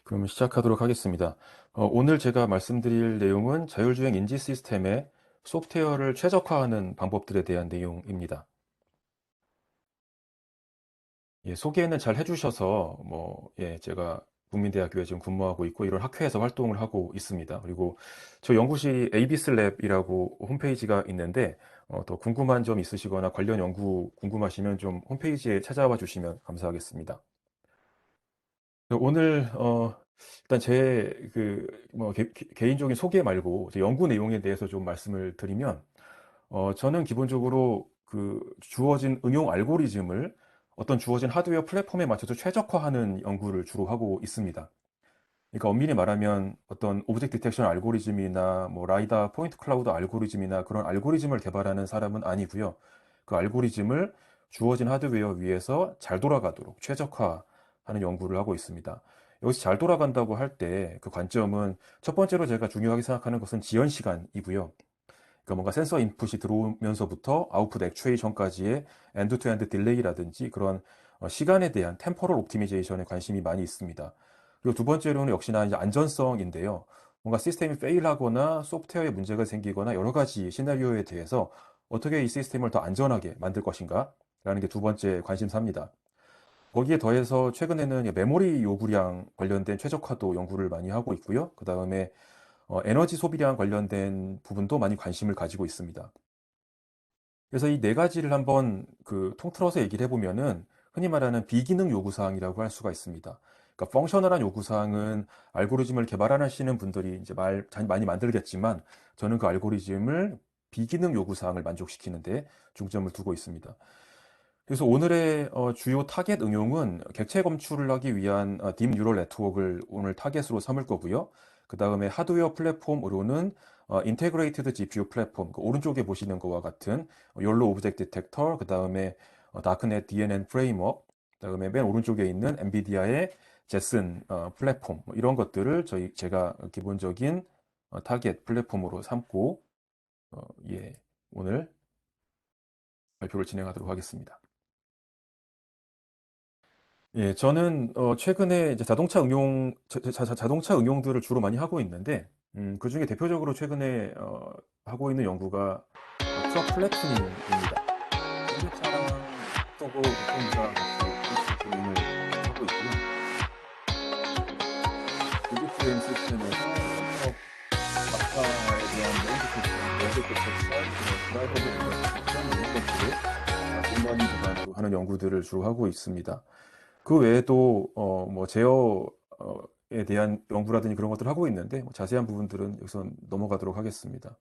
그럼 시작하도록 하겠습니다. 오늘 제가 말씀드릴 내용은 자율주행 인지 시스템의 소프트웨어를 최적화하는 방법들에 대한 내용입니다. 예, 소개는 잘 해주셔서 제가 국민대학교에 지금 근무하고 있고 이런 학회에서 활동을 하고 있습니다. 그리고 저 연구실이 에이비스랩이라고 홈페이지가 있는데 더 궁금한 점 있으시거나 관련 연구 궁금하시면 좀 홈페이지에 찾아와 주시면 감사하겠습니다. 오늘 일단 제 개인적인 소개 말고 제 연구 내용에 대해서 좀 말씀을 드리면, 저는 기본적으로 그 주어진 응용 알고리즘을 어떤 주어진 하드웨어 플랫폼에 맞춰서 최적화하는 연구를 주로 하고 있습니다. 그러니까 엄밀히 말하면 어떤 오브젝트 디텍션 알고리즘이나 뭐 라이다 포인트 클라우드 알고리즘이나 그런 알고리즘을 개발하는 사람은 아니고요. 그 알고리즘을 주어진 하드웨어 위에서 잘 돌아가도록 최적화하는 연구를 하고 있습니다. 여기서 잘 돌아간다고 할 때 그 관점은 첫 번째로 제가 중요하게 생각하는 것은 지연 시간이고요. 그러니까 뭔가 센서 인풋이 들어오면서부터 아웃풋 액추에이션까지의 엔드 투 엔드 딜레이라든지 그런 시간에 대한 템포럴 옵티미제이션에 관심이 많이 있습니다. 그리고 두 번째로는 역시나 이제 안전성인데요. 뭔가 시스템이 페일하거나 소프트웨어에 문제가 생기거나 여러 가지 시나리오에 대해서 어떻게 이 시스템을 더 안전하게 만들 것인가? 라는 게 두 번째 관심사입니다. 거기에 더해서 최근에는 메모리 요구량 관련된 최적화도 연구를 많이 하고 있고요. 그 다음에 에너지 소비량 관련된 부분도 많이 관심을 가지고 있습니다. 그래서 이 네 가지를 한번 통틀어서 얘기를 해보면은 흔히 말하는 비기능 요구사항이라고 할 수가 있습니다. 그러니까 펑셔널한 요구사항은 알고리즘을 개발하시는 분들이 이제 많이 만들겠지만 저는 그 알고리즘을 비기능 요구사항을 만족시키는데 중점을 두고 있습니다. 그래서 오늘의 주요 타겟 응용은 객체 검출을 하기 위한 딥 뉴럴 네트워크를 오늘 타겟으로 삼을 거고요. 그 다음에 하드웨어 플랫폼으로는 인테그레이티드 GPU 플랫폼, 그 오른쪽에 보시는 것과 같은 욜로 오브젝트 디텍터, 그 다음에 다크넷 DNN 프레임워크, 그 다음에 맨 오른쪽에 있는 엔비디아의 제슨 플랫폼, 뭐 이런 것들을 제가 기본적인 타겟 플랫폼으로 삼고 예, 오늘 발표를 진행하도록 하겠습니다. 예, 저는 최근에 이제 자동차 응용들을 주로 많이 하고 있는데, 그중에 대표적으로 최근에 하고 있는 연구가 트럭 플랫투닝입니다. 현대차랑 속도 운송사 같이 플랫투닝을 하고 있고요. 리드 프레임 시스템에서 어떤 트럭 좌파에 대한 렌즈 디텍션, 드라이버 브 디텍션 이런 것들을 딥러닝 기반으로 하는 연구들을 주로 하고 있습니다. 그 외에도 제어에 대한 연구라든지 그런 것들을 하고 있는데 자세한 부분들은 여기서 넘어가도록 하겠습니다.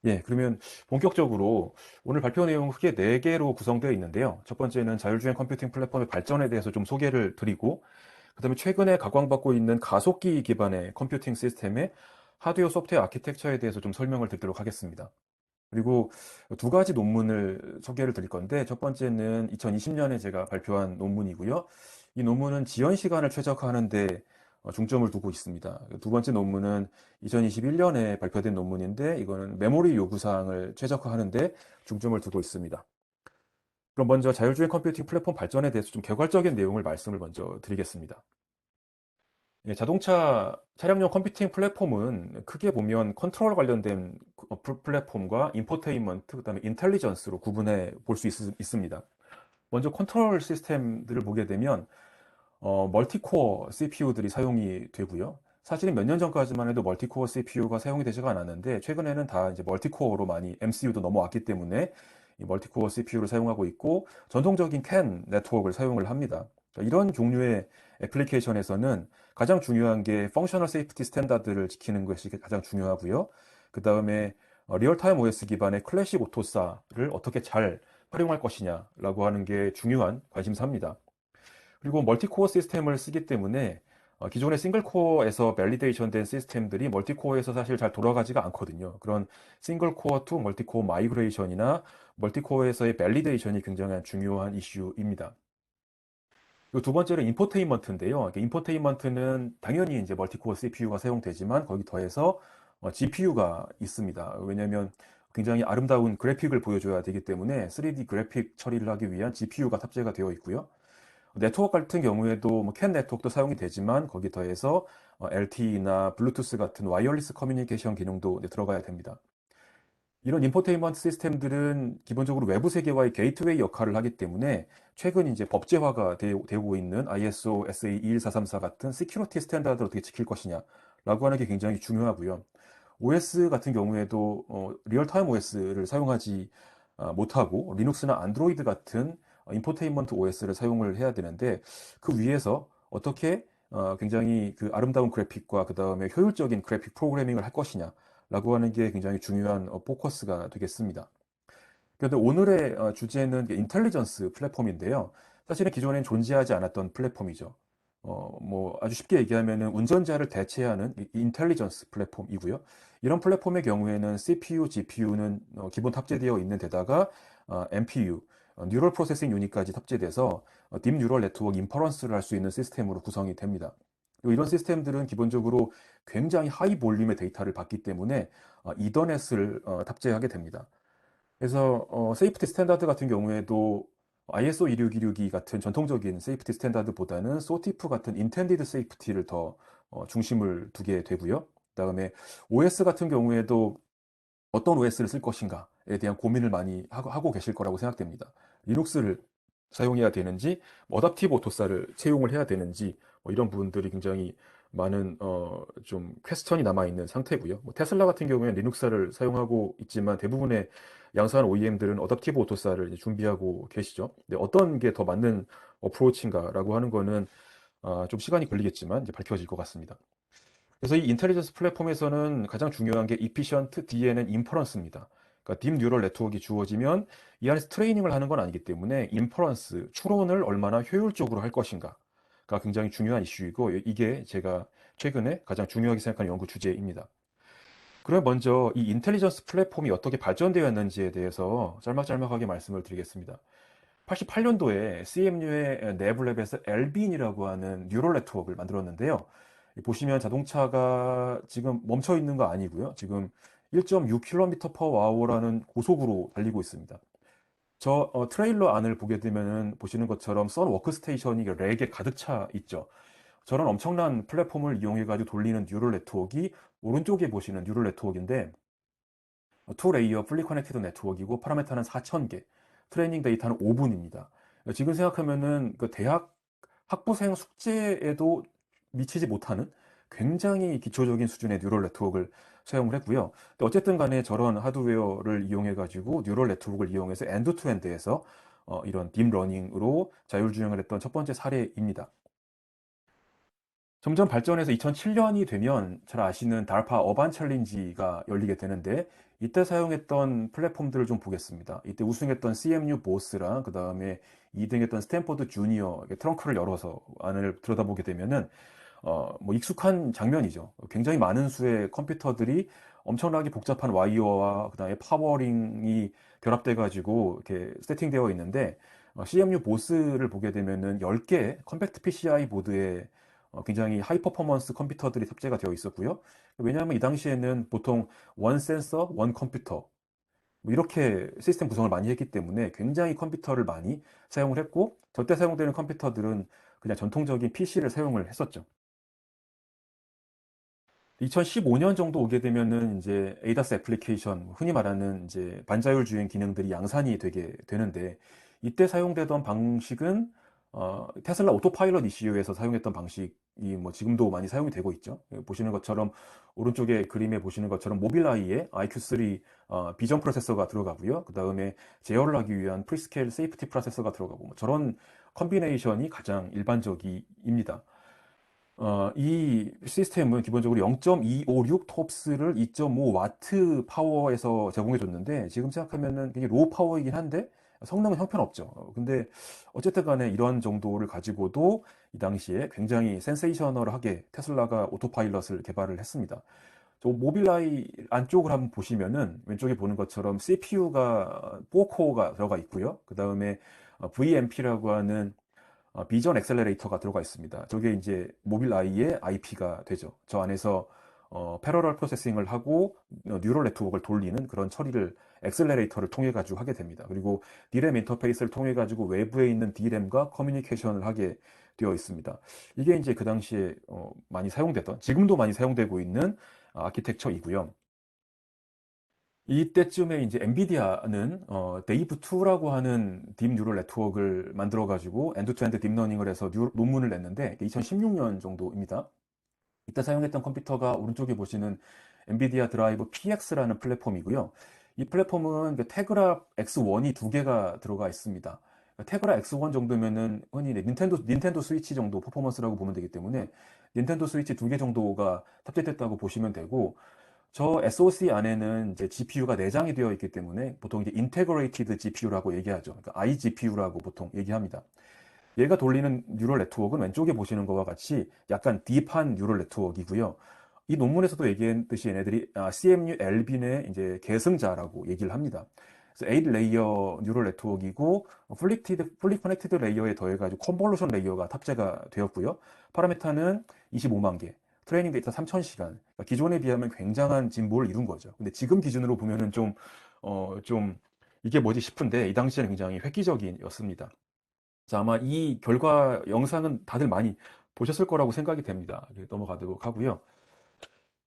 예, 그러면 본격적으로 오늘 발표 내용은 크게 네 개로 구성되어 있는데요. 첫 번째는 자율주행 컴퓨팅 플랫폼의 발전에 대해서 좀 소개를 드리고, 그다음에 최근에 각광받고 있는 가속기 기반의 컴퓨팅 시스템의 하드웨어 소프트웨어 아키텍처에 대해서 좀 설명을 드리도록 하겠습니다. 그리고 두 가지 논문을 소개를 드릴 건데, 첫 번째는 2020년에 제가 발표한 논문이고요. 이 논문은 지연 시간을 최적화하는 데 중점을 두고 있습니다. 두 번째 논문은 2021년에 발표된 논문인데, 이거는 메모리 요구사항을 최적화하는 데 중점을 두고 있습니다. 그럼 먼저 자율주행 컴퓨팅 플랫폼 발전에 대해서 좀 개괄적인 내용을 말씀을 먼저 드리겠습니다. 예, 자동차 차량용 컴퓨팅 플랫폼은 크게 보면 컨트롤 관련된 플랫폼과 인포테인먼트, 그다음에 인텔리전스로 구분해 볼 수 있습니다. 먼저 컨트롤 시스템들을 보게 되면 멀티코어 CPU들이 사용이 되고요. 사실은 몇 년 전까지만 해도 멀티코어 CPU가 사용이 되지가 않았는데 최근에는 다 이제 멀티코어로 많이 MCU도 넘어왔기 때문에 이 멀티코어 CPU를 사용하고 있고 전통적인 CAN 네트워크를 사용을 합니다. 그러니까 이런 종류의 애플리케이션에서는 가장 중요한 게 펑셔널 세이프티 스탠다드를 지키는 것이 가장 중요하고요. 그 다음에 리얼타임 OS 기반의 클래식 오토사를 어떻게 잘 활용할 것이냐라고 하는 게 중요한 관심사입니다. 그리고 멀티코어 시스템을 쓰기 때문에 기존의 싱글코어에서 밸리데이션 된 시스템들이 멀티코어에서 사실 잘 돌아가지가 않거든요. 그런 싱글코어 투 멀티코어 마이그레이션이나 멀티코어에서의 밸리데이션이 굉장히 중요한 이슈입니다. 그리고 두 번째는 인포테인먼트인데요. 인포테인먼트는 당연히 이제 멀티코어 CPU가 사용되지만 거기 더해서 GPU가 있습니다. 왜냐하면 굉장히 아름다운 그래픽을 보여줘야 되기 때문에 3D 그래픽 처리를 하기 위한 GPU가 탑재가 되어 있고요. 네트워크 같은 경우에도 뭐 캔 네트워크도 사용이 되지만 거기 더해서 LTE나 블루투스 같은 와이어리스 커뮤니케이션 기능도 들어가야 됩니다. 이런 인포테인먼트 시스템들은 기본적으로 외부 세계와의 게이트웨이 역할을 하기 때문에 최근 이제 법제화가 되고 있는 ISO SA 21434 같은 시큐리티 스탠다드를 어떻게 지킬 것이냐라고 하는 게 굉장히 중요하고요. OS 같은 경우에도 리얼타임 OS를 사용하지 못하고 리눅스나 안드로이드 같은 인포테인먼트 OS를 사용을 해야 되는데 그 위에서 어떻게 굉장히 그 아름다운 그래픽과 그 다음에 효율적인 그래픽 프로그래밍을 할 것이냐 라고 하는 게 굉장히 중요한 포커스가 되겠습니다. 그런데 오늘의 주제는 인텔리전스 플랫폼인데요. 사실은 기존엔 존재하지 않았던 플랫폼이죠. 뭐 아주 쉽게 얘기하면은 운전자를 대체하는 인텔리전스 플랫폼이고요. 이런 플랫폼의 경우에는 CPU, GPU는 기본 탑재되어 있는 데다가 NPU, 뉴럴 프로세싱 유닛까지 탑재돼서 딥 뉴럴 네트워크 인퍼런스를 할 수 있는 시스템으로 구성이 됩니다. 그리고 이런 시스템들은 기본적으로 굉장히 하이 볼륨의 데이터를 받기 때문에 이더넷을 탑재하게 됩니다. 그래서 세이프티 스탠다드 같은 경우에도 ISO 26262 같은 전통적인 세이프티 스탠다드보다는 소티프 같은 인텐디드 세이프티를 더 중심을 두게 되고요. 그다음에 OS 같은 경우에도 어떤 OS를 쓸 것인가에 대한 고민을 많이 하고 계실 거라고 생각됩니다. 리눅스를 사용해야 되는지, 뭐 어답티브 오토사를 채용을 해야 되는지, 뭐 이런 부분들이 굉장히 많은 좀 퀘스천이 남아 있는 상태고요. 뭐 테슬라 같은 경우에는 리눅스를 사용하고 있지만 대부분의 양산 OEM들은 어답티브 오토사를 이제 준비하고 계시죠. 근데 어떤 게 더 맞는 어프로치인가라고 하는 거는 좀 시간이 걸리겠지만 이제 밝혀질 것 같습니다. 그래서 이 인텔리전스 플랫폼에서는 가장 중요한 게 efficient DNN inference입니다. 그러니까 딥 뉴럴 네트워크가 주어지면 이 안에서 트레이닝을 하는 건 아니기 때문에 인퍼런스, 추론을 얼마나 효율적으로 할 것인가가 굉장히 중요한 이슈이고 이게 제가 최근에 가장 중요하게 생각하는 연구 주제입니다. 그럼 먼저 이 인텔리전스 플랫폼이 어떻게 발전되었는지에 대해서 짤막짤막하게 말씀을 드리겠습니다. 88년도에 CMU의 네블랩에서 엘빈이라고 하는 뉴럴 네트워크를 만들었는데요. 보시면 자동차가 지금 멈춰 있는 거 아니고요. 지금 1.6km per hour라는 고속으로 달리고 있습니다. 저 트레일러 안을 보게 되면은 보시는 것처럼 썬 워크스테이션이 렉에 가득 차 있죠. 저런 엄청난 플랫폼을 이용해 가지고 돌리는 뉴럴 네트워크가 오른쪽에 보시는 뉴럴 네트워크인데 투 레이어 풀리 커넥티드 네트워크이고 파라미터는 4,000개, 트레이닝 데이터는 5분입니다. 지금 생각하면은 그 대학 학부생 숙제에도 미치지 못하는 굉장히 기초적인 수준의 뉴럴 네트워크를 사용을 했고요. 근데 어쨌든 간에 저런 하드웨어를 이용해 가지고 뉴럴 네트워크를 이용해서 엔드 투 엔드에서 이런 딥러닝으로 자율주행을 했던 첫 번째 사례입니다. 점점 발전해서 2007년이 되면 잘 아시는 달파 어반 챌린지가 열리게 되는데 이때 사용했던 플랫폼들을 좀 보겠습니다. 이때 우승했던 CMU 보스랑 그 다음에 2등했던 스탠퍼드 주니어 트렁크를 열어서 안을 들여다보게 되면은 뭐 익숙한 장면이죠. 굉장히 많은 수의 컴퓨터들이 엄청나게 복잡한 와이어와 그다음에 파워링이 결합돼 가지고 이렇게 세팅되어 있는데 CMU 보스를 보게 되면은 10개 컴팩트 PCI 보드에 굉장히 하이 퍼포먼스 컴퓨터들이 탑재가 되어 있었고요. 왜냐하면 이 당시에는 보통 원 센서, 원 컴퓨터 뭐 이렇게 시스템 구성을 많이 했기 때문에 굉장히 컴퓨터를 많이 사용을 했고 저때 사용되는 컴퓨터들은 그냥 전통적인 PC를 사용을 했었죠. 2015년 정도 오게 되면은 이제 ADAS 애플리케이션, 흔히 말하는 이제 반자율 주행 기능들이 양산이 되게 되는데 이때 사용되던 방식은 테슬라 오토파일럿 이슈에서 사용했던 방식이 뭐 지금도 많이 사용이 되고 있죠. 보시는 것처럼 오른쪽에 그림에 보시는 것처럼 모빌아이에 IQ3 비전 프로세서가 들어가고요. 그 다음에 제어를 하기 위한 프리스케일 세이프티 프로세서가 들어가고 뭐 저런 컨비네이션이 가장 일반적입니다. 이 시스템은 기본적으로 0.256 톱스를 2.5 와트 파워에서 제공해 줬는데 지금 생각하면은 되게 로우 파워이긴 한데 성능은 형편없죠. 근데 어쨌든 간에 이런 정도를 가지고도 이 당시에 굉장히 센세이셔널하게 테슬라가 오토파일럿을 개발을 했습니다. 저 모빌라이 안쪽을 한번 보시면은 왼쪽에 보는 것처럼 CPU가 4코어가 들어가 있고요. 그 다음에 VMP라고 하는 비전 엑셀러레이터가 들어가 있습니다. 저게 이제 모빌 아이의 IP가 되죠. 저 안에서 패러럴 프로세싱을 하고 뉴럴 네트워크를 돌리는 그런 처리를 엑셀러레이터를 통해 가지고 하게 됩니다. 그리고 D램 인터페이스를 통해 가지고 외부에 있는 D램과 커뮤니케이션을 하게 되어 있습니다. 이게 이제 그 당시에 많이 사용되던, 지금도 많이 사용되고 있는 아키텍처이고요. 이때쯤에 이제 엔비디아는 데이브 2라고 하는 딥 뉴럴 네트워크를 만들어 가지고 엔드 투 엔드 딥러닝을 해서 논문을 냈는데 2016년 정도입니다. 이때 사용했던 컴퓨터가 오른쪽에 보시는 엔비디아 드라이브 PX라는 플랫폼이고요. 이 플랫폼은 그 테그라 X1이 두 개가 들어가 있습니다. 테그라 X1 정도면은 흔히 닌텐도 스위치 정도 퍼포먼스라고 보면 되기 때문에 닌텐도 스위치 두 개 정도가 탑재됐다고 보시면 되고, 저 SoC 안에는 이제 GPU가 내장이 되어 있기 때문에 보통 이제 인테그레이티드 GPU라고 얘기하죠. 그러니까 iGPU라고 보통 얘기합니다. 얘가 돌리는 뉴럴 네트워크는 왼쪽에 보시는 것과 같이 약간 딥한 뉴럴 네트워크이고요. 이 논문에서도 얘기했듯이 얘네들이 CMU 엘빈의 이제 계승자라고 얘기를 합니다. 그래서 8레이어 뉴럴 네트워크이고 풀리 커넥티드 레이어에 더해가지고 컨볼루션 레이어가 탑재가 되었고요. 파라미터는 25만 개, 트레이닝 데이터 3,000시간. 그러니까 기존에 비하면 굉장한 진보를 이룬 거죠. 근데 지금 기준으로 보면은 좀 이게 뭐지 싶은데 이 당시에는 굉장히 획기적이었습니다. 자, 아마 이 결과 영상은 다들 많이 보셨을 거라고 생각이 됩니다. 넘어가도록 하고요.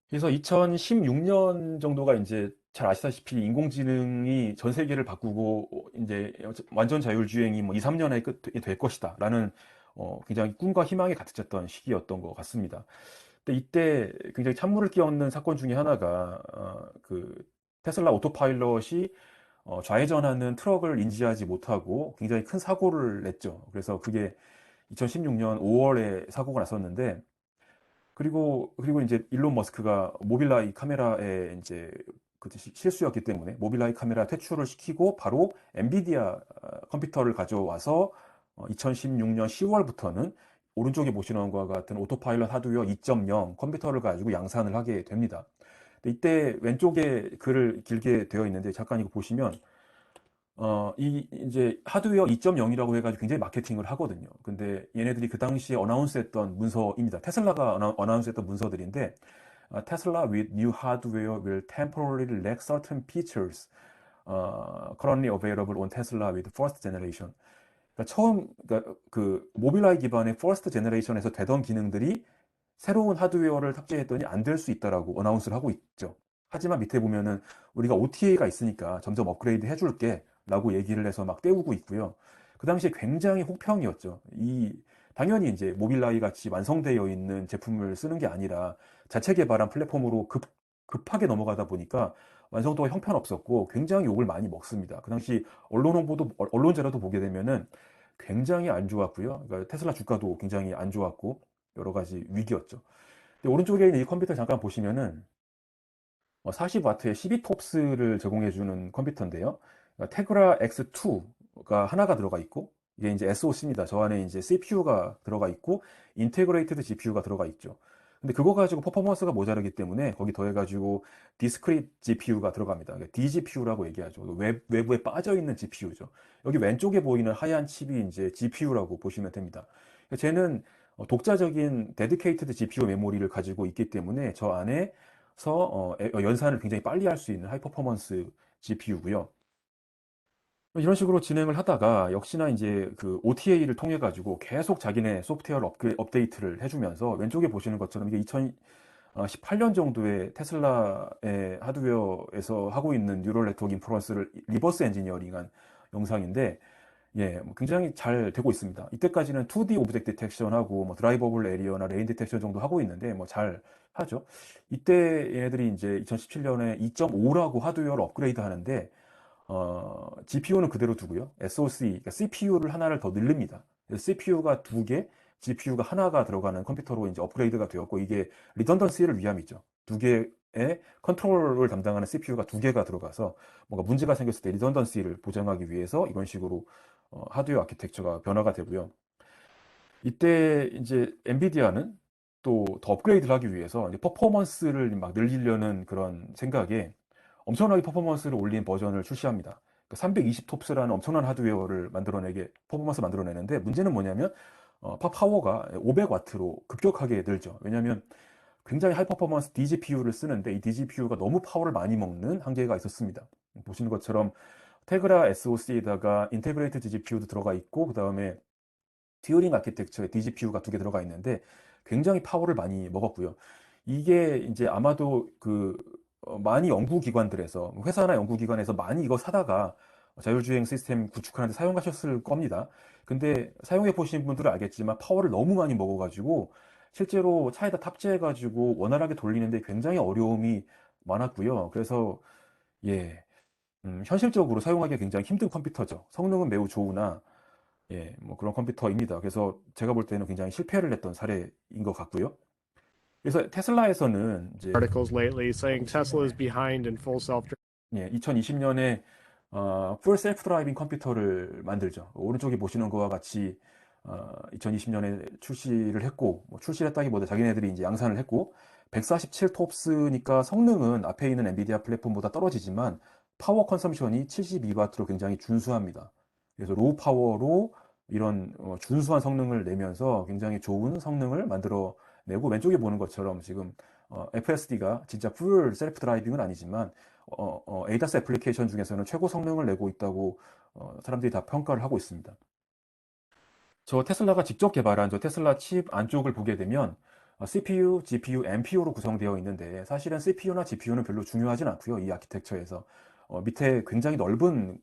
그래서 2016년 정도가 이제 잘 아시다시피 인공지능이 전 세계를 바꾸고 이제 완전 자율주행이 뭐 2, 3년에 끝이 될 것이다 라는 굉장히 꿈과 희망에 가득 찼던 시기였던 것 같습니다. 근데 이때 굉장히 찬물을 끼얹는 사건 중에 하나가 그 테슬라 오토파일럿이 좌회전하는 트럭을 인지하지 못하고 굉장히 큰 사고를 냈죠. 그래서 그게 2016년 5월에 사고가 났었는데, 그리고 이제 일론 머스크가 모빌라이 카메라에 이제 그 실수였기 때문에 모빌라이 카메라 퇴출을 시키고 바로 엔비디아 컴퓨터를 가져와서 2016년 10월부터는 오른쪽에 보시는 것과 같은 오토파일럿 하드웨어 2.0 컴퓨터를 가지고 양산을 하게 됩니다. 근데 이때 왼쪽에 글을 길게 되어 있는데 잠깐 이거 보시면 이제 하드웨어 2.0이라고 해가지고 굉장히 마케팅을 하거든요. 근데 얘네들이 그 당시에 어나운스 했던 문서입니다. 테슬라가 어나운스 했던 문서들인데, 테슬라 with new hardware will temporarily lack certain features currently available on Tesla with first generation. 그러니까 그러니까 그 모빌라이 기반의 퍼스트 제너레이션에서 되던 기능들이 새로운 하드웨어를 탑재했더니 안 될 수 있다라고 어나운스를 하고 있죠. 하지만 밑에 보면은 우리가 OTA가 있으니까 점점 업그레이드 해줄게 라고 얘기를 해서 막 때우고 있고요. 그 당시에 굉장히 혹평이었죠. 당연히 이제 모빌라이 같이 완성되어 있는 제품을 쓰는 게 아니라 자체 개발한 플랫폼으로 급하게 넘어가다 보니까 완성도가 형편없었고 굉장히 욕을 많이 먹습니다. 그 당시 언론 홍보도, 언론제라도 보게 되면은 굉장히 안 좋았고요. 그러니까 테슬라 주가도 굉장히 안 좋았고 여러 가지 위기였죠. 근데 오른쪽에 있는 이 컴퓨터 잠깐 보시면은 40W의 12톱스를 제공해주는 컴퓨터인데요. 테그라 X2가 하나가 들어가 있고, 이게 이제 SoC입니다. 저 안에 이제 CPU가 들어가 있고, 인테그레이티드 GPU가 들어가 있죠. 근데 그거 가지고 퍼포먼스가 모자르기 때문에 거기 더해가지고 디스크릿 GPU가 들어갑니다. DGPU라고 얘기하죠. 외부에 빠져있는 GPU죠. 여기 왼쪽에 보이는 하얀 칩이 이제 GPU라고 보시면 됩니다. 쟤는 독자적인 데디케이티드 GPU 메모리를 가지고 있기 때문에 저 안에 연산을 굉장히 빨리 할 수 있는 하이 퍼포먼스 GPU고요. 이런 식으로 진행을 하다가 역시나 이제 그 OTA를 통해 가지고 계속 자기네 소프트웨어 업데이트를 해주면서 왼쪽에 보시는 것처럼 이게 2018년 정도에 테슬라의 하드웨어에서 하고 있는 뉴럴 네트워크 인프런스를 리버스 엔지니어링한 영상인데, 예, 뭐 굉장히 잘 되고 있습니다. 이때까지는 2D 오브젝트 디텍션하고 뭐 드라이버블 에리어나 레인 디텍션 정도 하고 있는데 뭐 잘 하죠. 이때 얘네들이 이제 2017년에 2.5라고 하드웨어를 업그레이드 하는데 GPU는 그대로 두고요. SoC, 그러니까 CPU를 하나를 더 늘립니다. CPU가 두 개, GPU가 하나가 들어가는 컴퓨터로 이제 업그레이드가 되었고, 이게 리던던시를 위함이죠. 두 개의 컨트롤을 담당하는 CPU가 두 개가 들어가서 뭔가 문제가 생겼을 때 리던던시를 보장하기 위해서 이런 식으로 하드웨어 아키텍처가 변화가 되고요. 이때 이제 엔비디아는 또 더 업그레이드를 하기 위해서 이제 퍼포먼스를 막 늘리려는 그런 생각에 엄청나게 퍼포먼스를 올린 버전을 출시합니다. 320톱스라는 엄청난 하드웨어를 퍼포먼스 만들어내는데 문제는 뭐냐면 파워가 500W로 급격하게 늘죠. 왜냐하면 굉장히 하이 퍼포먼스 DGPU를 쓰는데 이 DGPU가 너무 파워를 많이 먹는 한계가 있었습니다. 보시는 것처럼 테그라 SoC에다가 인테그레이트 DGPU도 들어가 있고 그 다음에 튜링 아키텍처에 DGPU가 두 개 들어가 있는데 굉장히 파워를 많이 먹었고요. 이게 이제 아마도 많이 연구기관들에서 회사나 연구기관에서 많이 이거 사다가 자율주행 시스템 구축하는데 사용하셨을 겁니다. 근데 사용해 보신 분들은 알겠지만 파워를 너무 많이 먹어가지고 실제로 차에다 탑재해가지고 원활하게 돌리는데 굉장히 어려움이 많았고요. 그래서 예, 현실적으로 사용하기 굉장히 힘든 컴퓨터죠. 성능은 매우 좋으나 예, 뭐 그런 컴퓨터입니다. 그래서 제가 볼 때는 굉장히 실패를 했던 사례인 것 같고요. 그래서 테슬라에서는 이제 articles lately saying Tesla is behind in full self. 예, 2020년에 풀 셀프 드라이빙 컴퓨터를 만들죠. 오른쪽에 보시는 것과 같이 2020년에 출시를 했고, 뭐 출시를 했다기보다 자기네들이 이제 양산을 했고, 147 톱스니까 성능은 앞에 있는 엔비디아 플랫폼보다 떨어지지만 파워 컨섬션이 72W로 굉장히 준수합니다. 그래서 로우 파워로 이런 준수한 성능을 내면서 굉장히 좋은 성능을 만들어내고 왼쪽에 보는 것처럼 지금 FSD가 진짜 풀 셀프 드라이빙은 아니지만 ADAS 애플리케이션 중에서는 최고 성능을 내고 있다고 사람들이 다 평가를 하고 있습니다. 저 테슬라가 직접 개발한 저 테슬라 칩 안쪽을 보게 되면 CPU, GPU, NPU로 구성되어 있는데 사실은 CPU나 GPU는 별로 중요하진 않고요. 이 아키텍처에서 밑에 굉장히 넓은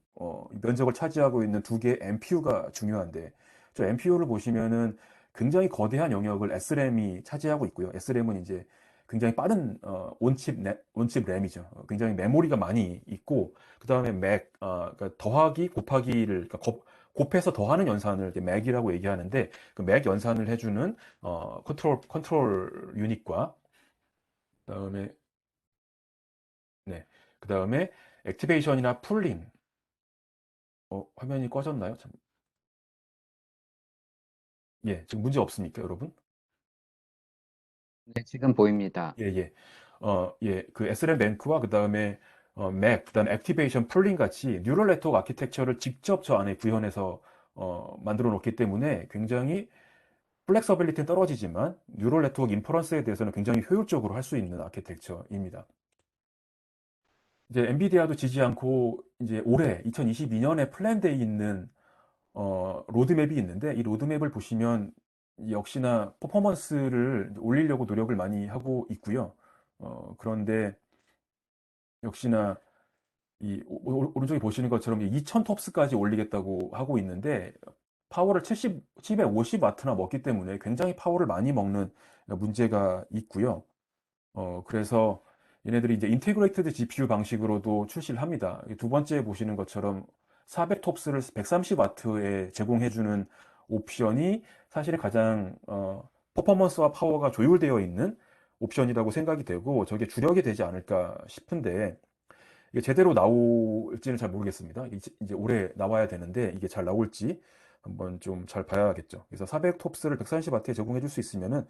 면적을 차지하고 있는 두 개의 NPU가 중요한데 저 NPU를 보시면은 굉장히 거대한 영역을 SRAM이 차지하고 있고요. SRAM은 이제 굉장히 빠른 온칩 램이죠. 굉장히 메모리가 많이 있고 그 다음에 그러니까 더하기 곱하기를 그러니까 곱해서 더하는 연산을 이제 맥이라고 얘기하는데 그 맥 연산을 해주는 컨트롤 유닛과 그다음에 네 그다음에 액티베이션이나 풀링 화면이 꺼졌나요? 참. 예, 지금 문제 없습니까, 여러분? 네, 지금 보입니다. 예, 예. 예, 그 SRAM 뱅크와 그다음에 맥, 그다음에 액티베이션 풀링 같이 뉴럴 네트워크 아키텍처를 직접 저 안에 구현해서 만들어 놓기 때문에 굉장히 플렉서빌리티는 떨어지지만 뉴럴 네트워크 인퍼런스에 대해서는 굉장히 효율적으로 할 수 있는 아키텍처입니다. 이제 엔비디아도 지지 않고 이제 올해 2022년에 플랜되어 있는 로드맵이 있는데 이 로드맵을 보시면 역시나 퍼포먼스를 올리려고 노력을 많이 하고 있고요. 그런데 역시나 이 오른쪽에 보시는 것처럼 2000 톱스까지 올리겠다고 하고 있는데 파워를 750와트나 먹기 때문에 굉장히 파워를 많이 먹는 문제가 있고요. 그래서 얘네들이 이제 인테그레이티드 GPU 방식으로도 출시를 합니다. 두 번째 보시는 것처럼 400 톱스를 130W에 제공해주는 옵션이 사실은 가장 퍼포먼스와 파워가 조율되어 있는 옵션이라고 생각이 되고 저게 주력이 되지 않을까 싶은데 이게 제대로 나올지는 잘 모르겠습니다. 이제 올해 나와야 되는데 이게 잘 나올지 한번 좀 잘 봐야겠죠. 그래서 400 톱스를 130W에 제공해 줄 수 있으면은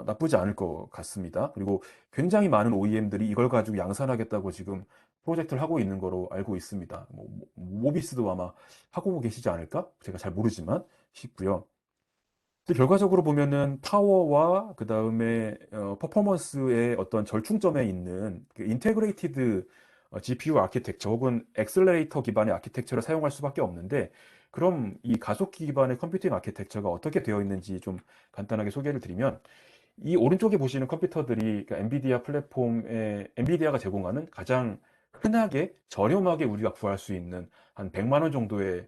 나쁘지 않을 것 같습니다. 그리고 굉장히 많은 OEM들이 이걸 가지고 양산하겠다고 지금 프로젝트를 하고 있는 거로 알고 있습니다. 모비스도 아마 하고 계시지 않을까? 제가 잘 모르지만 싶고요. 결과적으로 보면은 파워와 그 다음에 퍼포먼스의 어떤 절충점에 있는 그 인테그레이티드 GPU 아키텍처 혹은 엑셀러레이터 기반의 아키텍처를 사용할 수밖에 없는데 그럼 이 가속기 기반의 컴퓨팅 아키텍처가 어떻게 되어 있는지 좀 간단하게 소개를 드리면 이 오른쪽에 보시는 컴퓨터들이 그러니까 엔비디아 플랫폼에 엔비디아가 제공하는 가장 흔하게 저렴하게 우리가 구할 수 있는 한 100만 원 정도에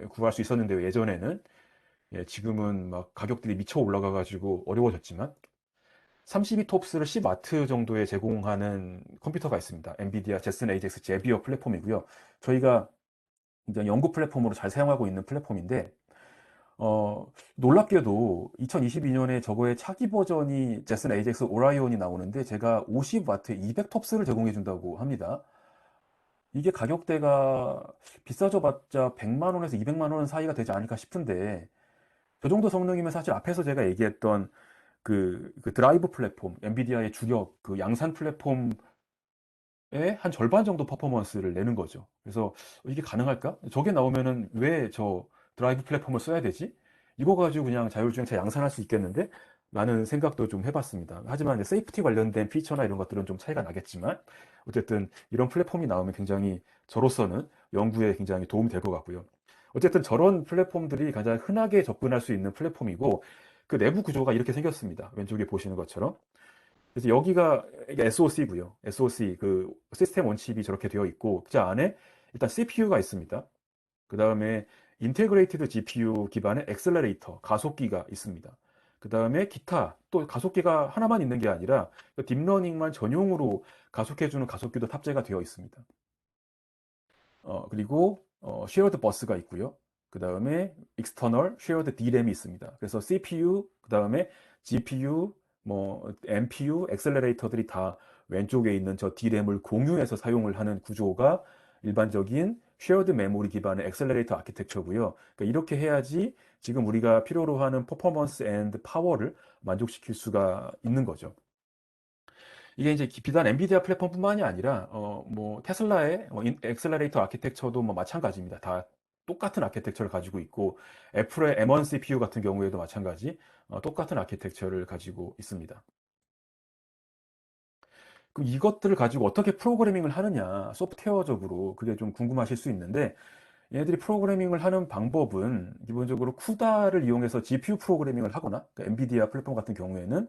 구할 수 있었는데요. 예전에는 예, 지금은 막 가격들이 미쳐 올라가 가지고 어려워졌지만 32 톱스를 10와트 정도에 제공하는 컴퓨터가 있습니다. 엔비디아 제슨 AJX 제비어 플랫폼이고요. 저희가 이제 연구 플랫폼으로 잘 사용하고 있는 플랫폼인데 놀랍게도 2022년에 저거의 차기 버전이 제슨 AJX 오라이온이 나오는데 제가 50와트에 200 톱스를 제공해 준다고 합니다. 이게 가격대가 비싸져 봤자 100만 원에서 200만 원 사이가 되지 않을까 싶은데 저 정도 성능이면 사실 앞에서 제가 얘기했던 그 드라이브 플랫폼, 엔비디아의 주력 그 양산 플랫폼의 한 절반 정도 퍼포먼스를 내는 거죠. 그래서 이게 가능할까? 저게 나오면은 왜 저 드라이브 플랫폼을 써야 되지? 이거 가지고 그냥 자율주행차 양산할 수 있겠는데? 라는 생각도 좀 해봤습니다. 하지만 이제 세이프티 관련된 피처나 이런 것들은 좀 차이가 나겠지만 어쨌든 이런 플랫폼이 나오면 굉장히 저로서는 연구에 굉장히 도움이 될 것 같고요. 어쨌든 저런 플랫폼들이 가장 흔하게 접근할 수 있는 플랫폼이고 그 내부 구조가 이렇게 생겼습니다. 왼쪽에 보시는 것처럼. 그래서 여기가 이게 SoC고요. SoC 그 시스템 온칩이 저렇게 되어 있고 그 안에 일단 CPU가 있습니다. 그 다음에 인테그레이티드 GPU 기반의 엑셀러레이터, 가속기가 있습니다. 그 다음에 기타, 또 가속기가 하나만 있는 게 아니라 딥러닝만 전용으로 가속해주는 가속기도 탑재가 되어 있습니다. 그리고 쉐어드 버스가 있고요. 그 다음에 익스터널 쉐어드 D램이 있습니다. 그래서 CPU, 그 다음에 GPU, 뭐 NPU, 엑셀러레이터들이 다 왼쪽에 있는 저 D램을 공유해서 사용을 하는 구조가 일반적인 쉐어드 메모리 기반의 엑셀러레이터 아키텍처고요. 그러니까 이렇게 해야지 지금 우리가 필요로 하는 퍼포먼스 앤드 파워를 만족시킬 수가 있는 거죠. 이게 이제 비단 엔비디아 플랫폼뿐만이 아니라 뭐 테슬라의 엑셀러레이터 아키텍처도 뭐 마찬가지입니다. 다 똑같은 아키텍처를 가지고 있고 애플의 M1 CPU 같은 경우에도 마찬가지 똑같은 아키텍처를 가지고 있습니다. 그럼 이것들을 가지고 어떻게 프로그래밍을 하느냐, 소프트웨어적으로 그게 좀 궁금하실 수 있는데 얘네들이 프로그래밍을 하는 방법은 기본적으로 쿠다를 이용해서 GPU 프로그래밍을 하거나 그러니까 엔비디아 플랫폼 같은 경우에는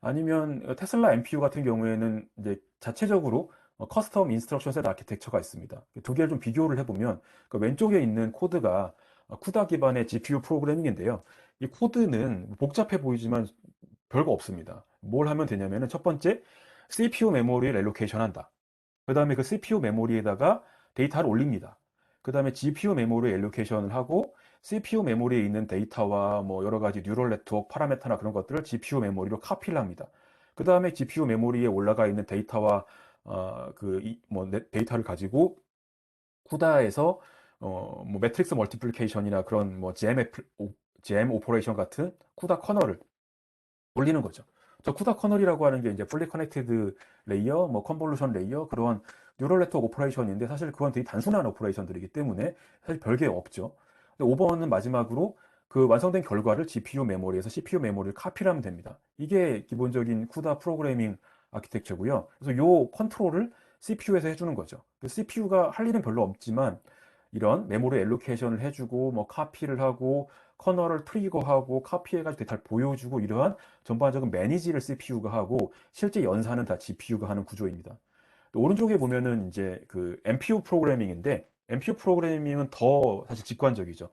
아니면 테슬라 NPU 같은 경우에는 이제 자체적으로 커스텀 인스트럭션 셋 아키텍처가 있습니다. 두 개를 좀 비교를 해보면 그 왼쪽에 있는 코드가 쿠다 기반의 GPU 프로그래밍인데요. 이 코드는 복잡해 보이지만 별거 없습니다. 뭘 하면 되냐면은 첫 번째 CPU 메모리를 엘로케이션 한다. 그 다음에 그 CPU 메모리에다가 데이터를 올립니다. 그 다음에 GPU 메모리 엘로케이션을 하고 CPU 메모리에 있는 데이터와 뭐 여러 가지 뉴럴 네트워크 파라메터나 그런 것들을 GPU 메모리로 카피를 합니다. 그 다음에 GPU 메모리에 올라가 있는 데이터와 데이터를 가지고 쿠다에서 뭐 매트릭스 멀티플리케이션이나 그런 뭐 GM 오퍼레이션 같은 쿠다 커널을 올리는 거죠. 저 쿠다 커널이라고 하는 게 이제 풀리 커넥티드 레이어, 뭐 컨볼루션 레이어 그런 뉴럴 네트워크 오퍼레이션인데 사실 그건 되게 단순한 오퍼레이션들이기 때문에 사실 별게 없죠. 근데 5번은 마지막으로 그 완성된 결과를 GPU 메모리에서 CPU 메모리를 카피를 하면 됩니다. 이게 기본적인 쿠다 프로그래밍 아키텍처고요. 그래서 요 컨트롤을 CPU에서 해주는 거죠. CPU가 할 일은 별로 없지만 이런 메모리 엘로케이션을 해주고 뭐 카피를 하고 커널을 트리거하고 카피해가지고 데이터를 보여주고 이러한 전반적인 매니지를 CPU가 하고 실제 연산은 다 GPU가 하는 구조입니다. 또 오른쪽에 보면은 이제 그 MPU 프로그래밍인데 MPU 프로그래밍은 더 사실 직관적이죠.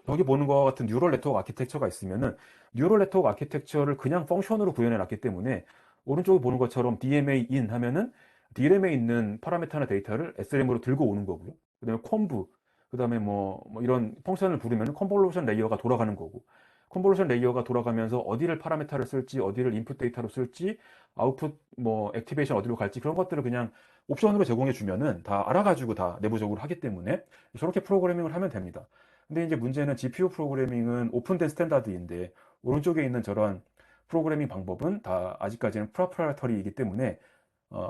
여기 보는 것 같은 뉴럴 네트워크 아키텍처가 있으면은 뉴럴 네트워크 아키텍처를 그냥 펑션으로 구현해 놨기 때문에 오른쪽에 보는 것처럼 DMA in 하면은 DRAM에 있는 파라미터나 데이터를 SRAM으로 들고 오는 거고요. 그다음에 콤브, 그다음에 뭐 이런 펑션을 부르면 컨볼루션 레이어가 돌아가는 거고 컨볼루션 레이어가 돌아가면서 어디를 파라미터를 쓸지 어디를 인풋 데이터로 쓸지 아웃풋 뭐 액티베이션 어디로 갈지 그런 것들을 그냥 옵션으로 제공해 주면은 다 알아가지고 다 내부적으로 하기 때문에 저렇게 프로그래밍을 하면 됩니다. 근데 이제 문제는 GPU 프로그래밍은 오픈된 스탠다드인데 오른쪽에 있는 저런 프로그래밍 방법은 다 아직까지는 프로프라이터리이기 때문에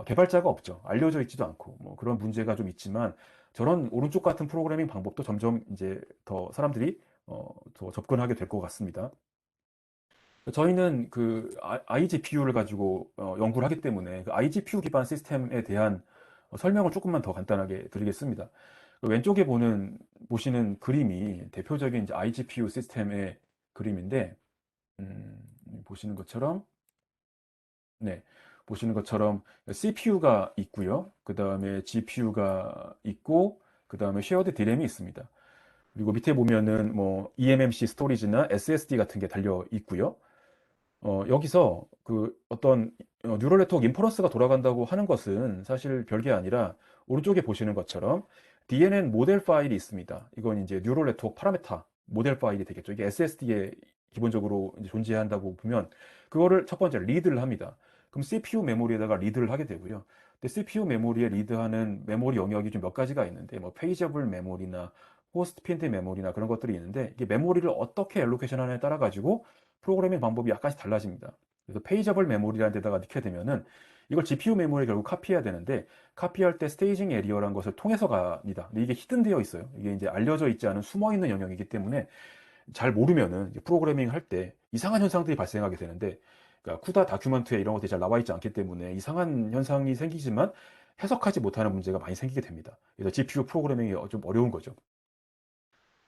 개발자가 없죠. 알려져 있지도 않고 뭐 그런 문제가 좀 있지만 저런 오른쪽 같은 프로그래밍 방법도 점점 이제 더 사람들이 더 접근하게 될 것 같습니다. 저희는 그 iGPU를 가지고 연구를 하기 때문에 그 iGPU 기반 시스템에 대한 설명을 조금만 더 간단하게 드리겠습니다. 그 왼쪽에 보시는 그림이 대표적인 이제 iGPU 시스템의 그림인데, 보시는 것처럼, 네, 보시는 것처럼 CPU가 있고요. 그 다음에 GPU가 있고, 그 다음에 쉐어드 D램이 있습니다. 그리고 밑에 보면은 뭐 eMMC 스토리지나 SSD 같은 게 달려 있고요. 여기서 그 어떤 뉴럴 네트워크 인퍼런스가 돌아간다고 하는 것은 사실 별게 아니라 오른쪽에 보시는 것처럼 DNN 모델 파일이 있습니다. 이건 이제 뉴럴 네트워크 파라메타 모델 파일이 되겠죠. 이게 SSD에 기본적으로 이제 존재한다고 보면 그거를 첫 번째 리드를 합니다. 그럼 CPU 메모리에다가 리드를 하게 되고요. 근데 CPU 메모리에 리드하는 메모리 영역이 좀 몇 가지가 있는데 뭐 페이저블 메모리나 호스트 핀드 메모리나 그런 것들이 있는데 이게 메모리를 어떻게 엘로케이션 하느냐에 따라 가지고 프로그래밍 방법이 약간씩 달라집니다. 그래서 페이저블 메모리라는 데다가 넣게 되면은 이걸 GPU 메모리에 결국 카피해야 되는데 카피할 때 스테이징 에리어라는 것을 통해서 갑니다. 근데 이게 히든되어 있어요. 이게 이제 알려져 있지 않은 숨어 있는 영역이기 때문에 잘 모르면은 프로그래밍 할 때 이상한 현상들이 발생하게 되는데, 그러니까 쿠다 다큐먼트에 이런 것들이 잘 나와 있지 않기 때문에 이상한 현상이 생기지만 해석하지 못하는 문제가 많이 생기게 됩니다. 그래서 GPU 프로그래밍이 좀 어려운 거죠.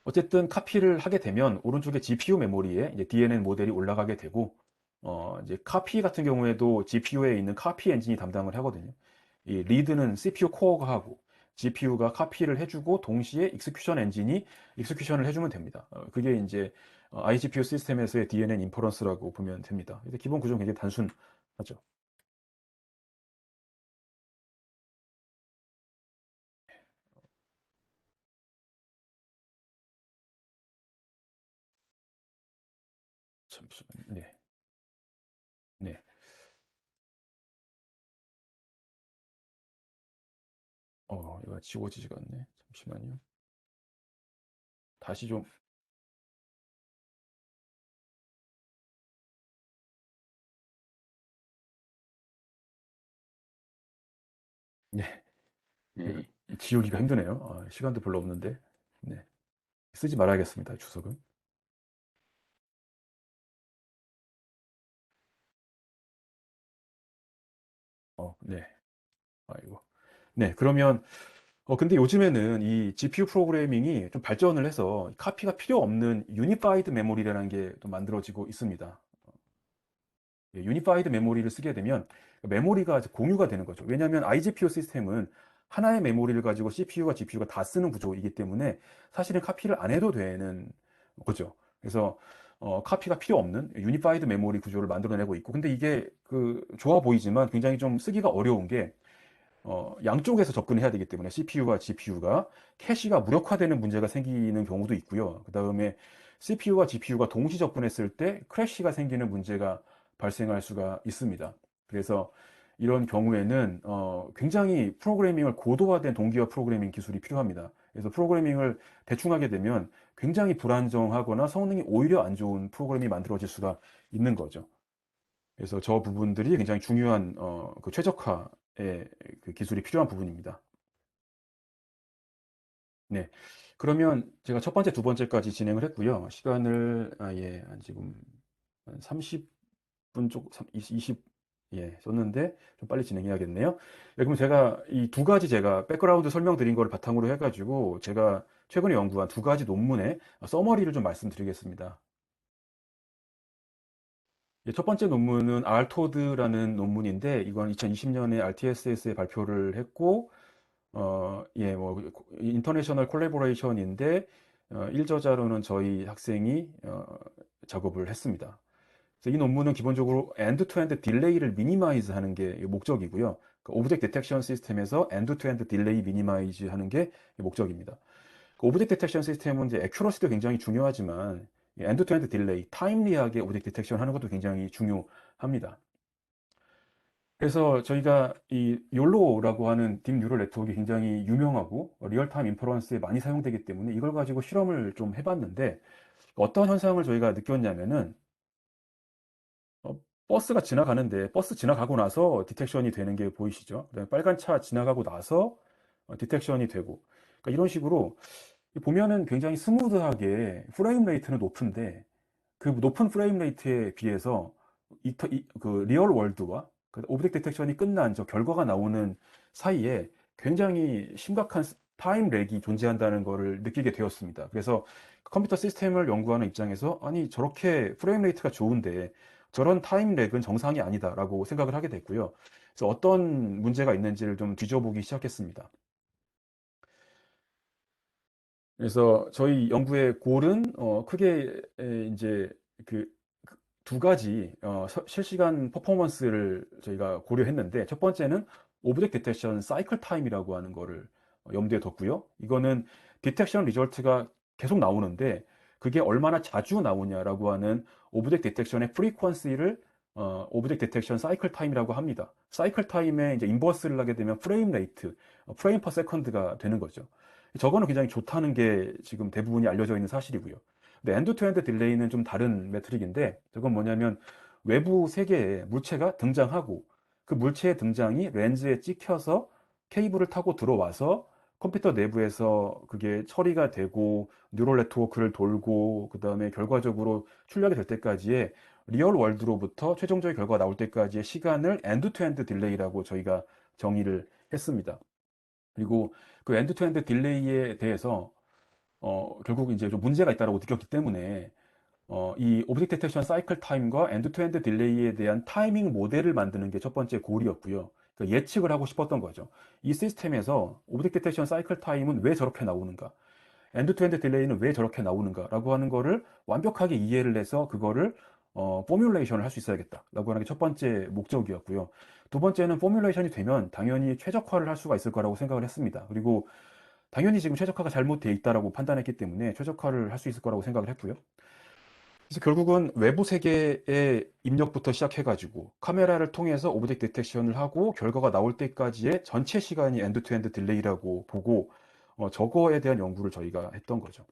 어쨌든 카피를 하게 되면 오른쪽에 GPU 메모리에 이제 DNN 모델이 올라가게 되고, 이제 카피 같은 경우에도 GPU에 있는 카피 엔진이 담당을 하거든요. 이 리드는 CPU 코어가 하고 GPU가 카피를 해주고 동시에 익스큐션 엔진이 익스큐션을 해주면 됩니다. 그게 이제 iGPU 시스템에서의 DNN 인퍼런스라고 보면 됩니다. 그래서 기본 구조는 굉장히 단순하죠. 잠시만요. 네, 네. 이거 지워지지가 않네. 잠시만요. 다시 좀, 네. 이거 지우기가 힘드네요. 시간도 별로 없는데. 네. 쓰지 말아야겠습니다. 주석은. 네. 아이고. 네. 그러면, 근데 요즘에는 이 GPU 프로그래밍이 좀 발전을 해서 카피가 필요 없는 유니파이드 메모리라는 게 또 만들어지고 있습니다. 유니파이드 메모리를 쓰게 되면 메모리가 이제 공유가 되는 거죠. 왜냐하면 iGPU 시스템은 하나의 메모리를 가지고 CPU와 GPU가 다 쓰는 구조이기 때문에 사실은 카피를 안 해도 되는 거죠. 그래서 카피가 필요 없는 유니파이드 메모리 구조를 만들어내고 있고, 근데 이게 좋아 보이지만 굉장히 좀 쓰기가 어려운 게 양쪽에서 접근을 해야 되기 때문에 CPU와 GPU가 캐시가 무력화되는 문제가 생기는 경우도 있고요. 그 다음에 CPU와 GPU가 동시 접근했을 때 크래시가 생기는 문제가 발생할 수가 있습니다. 그래서 이런 경우에는 굉장히 프로그래밍을 고도화된 동기화 프로그래밍 기술이 필요합니다. 그래서 프로그래밍을 대충 하게 되면 굉장히 불안정하거나 성능이 오히려 안 좋은 프로그램이 만들어질 수가 있는 거죠. 그래서 저 부분들이 굉장히 중요한 그 최적화의 그 기술이 필요한 부분입니다. 네. 그러면 제가 첫 번째, 두 번째까지 진행을 했고요. 시간을 예, 한 지금 한 30분 쪽, 20, 예, 썼는데 좀 빨리 진행해야겠네요. 예, 그럼 제가 이 두 가지 제가 백그라운드 설명드린 거를 바탕으로 해가지고 제가 최근에 연구한 두 가지 논문의 서머리를 좀 말씀드리겠습니다. 예, 첫 번째 논문은 알토드라는 논문인데 이건 2020년에 RTSS에 발표를 했고, 예, 뭐 인터내셔널 콜래보레이션인데 1저자로는 저희 학생이 작업을 했습니다. 그래서 이 논문은 기본적으로 엔드-투-엔드 딜레이를 미니마이즈 하는 게 목적이고요. 그 오브젝트 디텍션 시스템에서 엔드-투-엔드 딜레이 미니마이즈 하는 게 목적입니다. 그 오브젝트 디텍션 시스템은 이제 액큐러시도 굉장히 중요하지만 엔드-투-엔드 딜레이, 타임리하게 오브젝트 디텍션 하는 것도 굉장히 중요합니다. 그래서 저희가 이 욜로라고 하는 딥 뉴럴 네트워크가 굉장히 유명하고 리얼타임 인퍼런스에 많이 사용되기 때문에 이걸 가지고 실험을 좀 해봤는데 어떤 현상을 저희가 느꼈냐면은 어, 버스가 지나가는데 버스 지나가고 나서 디텍션이 되는 게 보이시죠? 그다음에 빨간 차 지나가고 나서 디텍션이 되고, 그러니까 이런 식으로 보면은 굉장히 스무드하게 프레임 레이트는 높은데 그 높은 프레임 레이트에 비해서 그 리얼 월드와 그 오브젝트 디텍션이 끝난 저 결과가 나오는 사이에 굉장히 심각한 타임 렉이 존재한다는 것을 느끼게 되었습니다. 그래서 컴퓨터 시스템을 연구하는 입장에서 아니 저렇게 프레임 레이트가 좋은데 저런 타임 렉은 정상이 아니다라고 생각을 하게 됐고요. 그래서 어떤 문제가 있는지를 좀 뒤져보기 시작했습니다. 그래서 저희 연구의 골은 크게 이제 그 두 가지 실시간 퍼포먼스를 저희가 고려했는데 첫 번째는 오브젝트 디텍션 사이클 타임이라고 하는 거를 염두에 뒀고요. 이거는 디텍션 리절트가 계속 나오는데 그게 얼마나 자주 나오냐라고 하는 오브젝트 디텍션의 프리퀀시를 오브젝트 디텍션 사이클 타임이라고 합니다. 사이클 타임에 이제 인버스를 하게 되면 프레임 레이트, 프레임 퍼 세컨드가 되는 거죠. 저거는 굉장히 좋다는 게 지금 대부분이 알려져 있는 사실이고요. 근데 엔드 투 엔드 딜레이는 좀 다른 메트릭인데 저건 뭐냐면 외부 세계에 물체가 등장하고 그 물체의 등장이 렌즈에 찍혀서 케이블을 타고 들어와서 컴퓨터 내부에서 그게 처리가 되고 뉴럴 네트워크를 돌고 그다음에 결과적으로 출력이 될 때까지의 리얼 월드로부터 최종적인 결과가 나올 때까지의 시간을 엔드 투 엔드 딜레이라고 저희가 정의를 했습니다. 그리고 그 엔드 투 엔드 딜레이에 대해서 결국 이제 좀 문제가 있다고 느꼈기 때문에 이 오브젝트 디텍션 사이클 타임과 엔드 투 엔드 딜레이에 대한 타이밍 모델을 만드는 게 첫 번째 골이었고요. 그러니까 예측을 하고 싶었던 거죠. 이 시스템에서 오브젝트 디텍션 사이클 타임은 왜 저렇게 나오는가? 엔드 투 엔드 딜레이는 왜 저렇게 나오는가라고 하는 거를 완벽하게 이해를 해서 그거를 포뮬레이션을 할 수 있어야겠다라고 하는 게 첫 번째 목적이었고요. 두 번째는 포뮬레이션이 되면 당연히 최적화를 할 수가 있을 거라고 생각을 했습니다. 그리고 당연히 지금 최적화가 잘못되어 있다라고 판단했기 때문에 최적화를 할 수 있을 거라고 생각을 했고요. 그래서 결국은 외부 세계의 입력부터 시작해가지고 카메라를 통해서 오브젝트 디텍션을 하고 결과가 나올 때까지의 전체 시간이 엔드 투 엔드 딜레이라고 보고 저거에 대한 연구를 저희가 했던 거죠.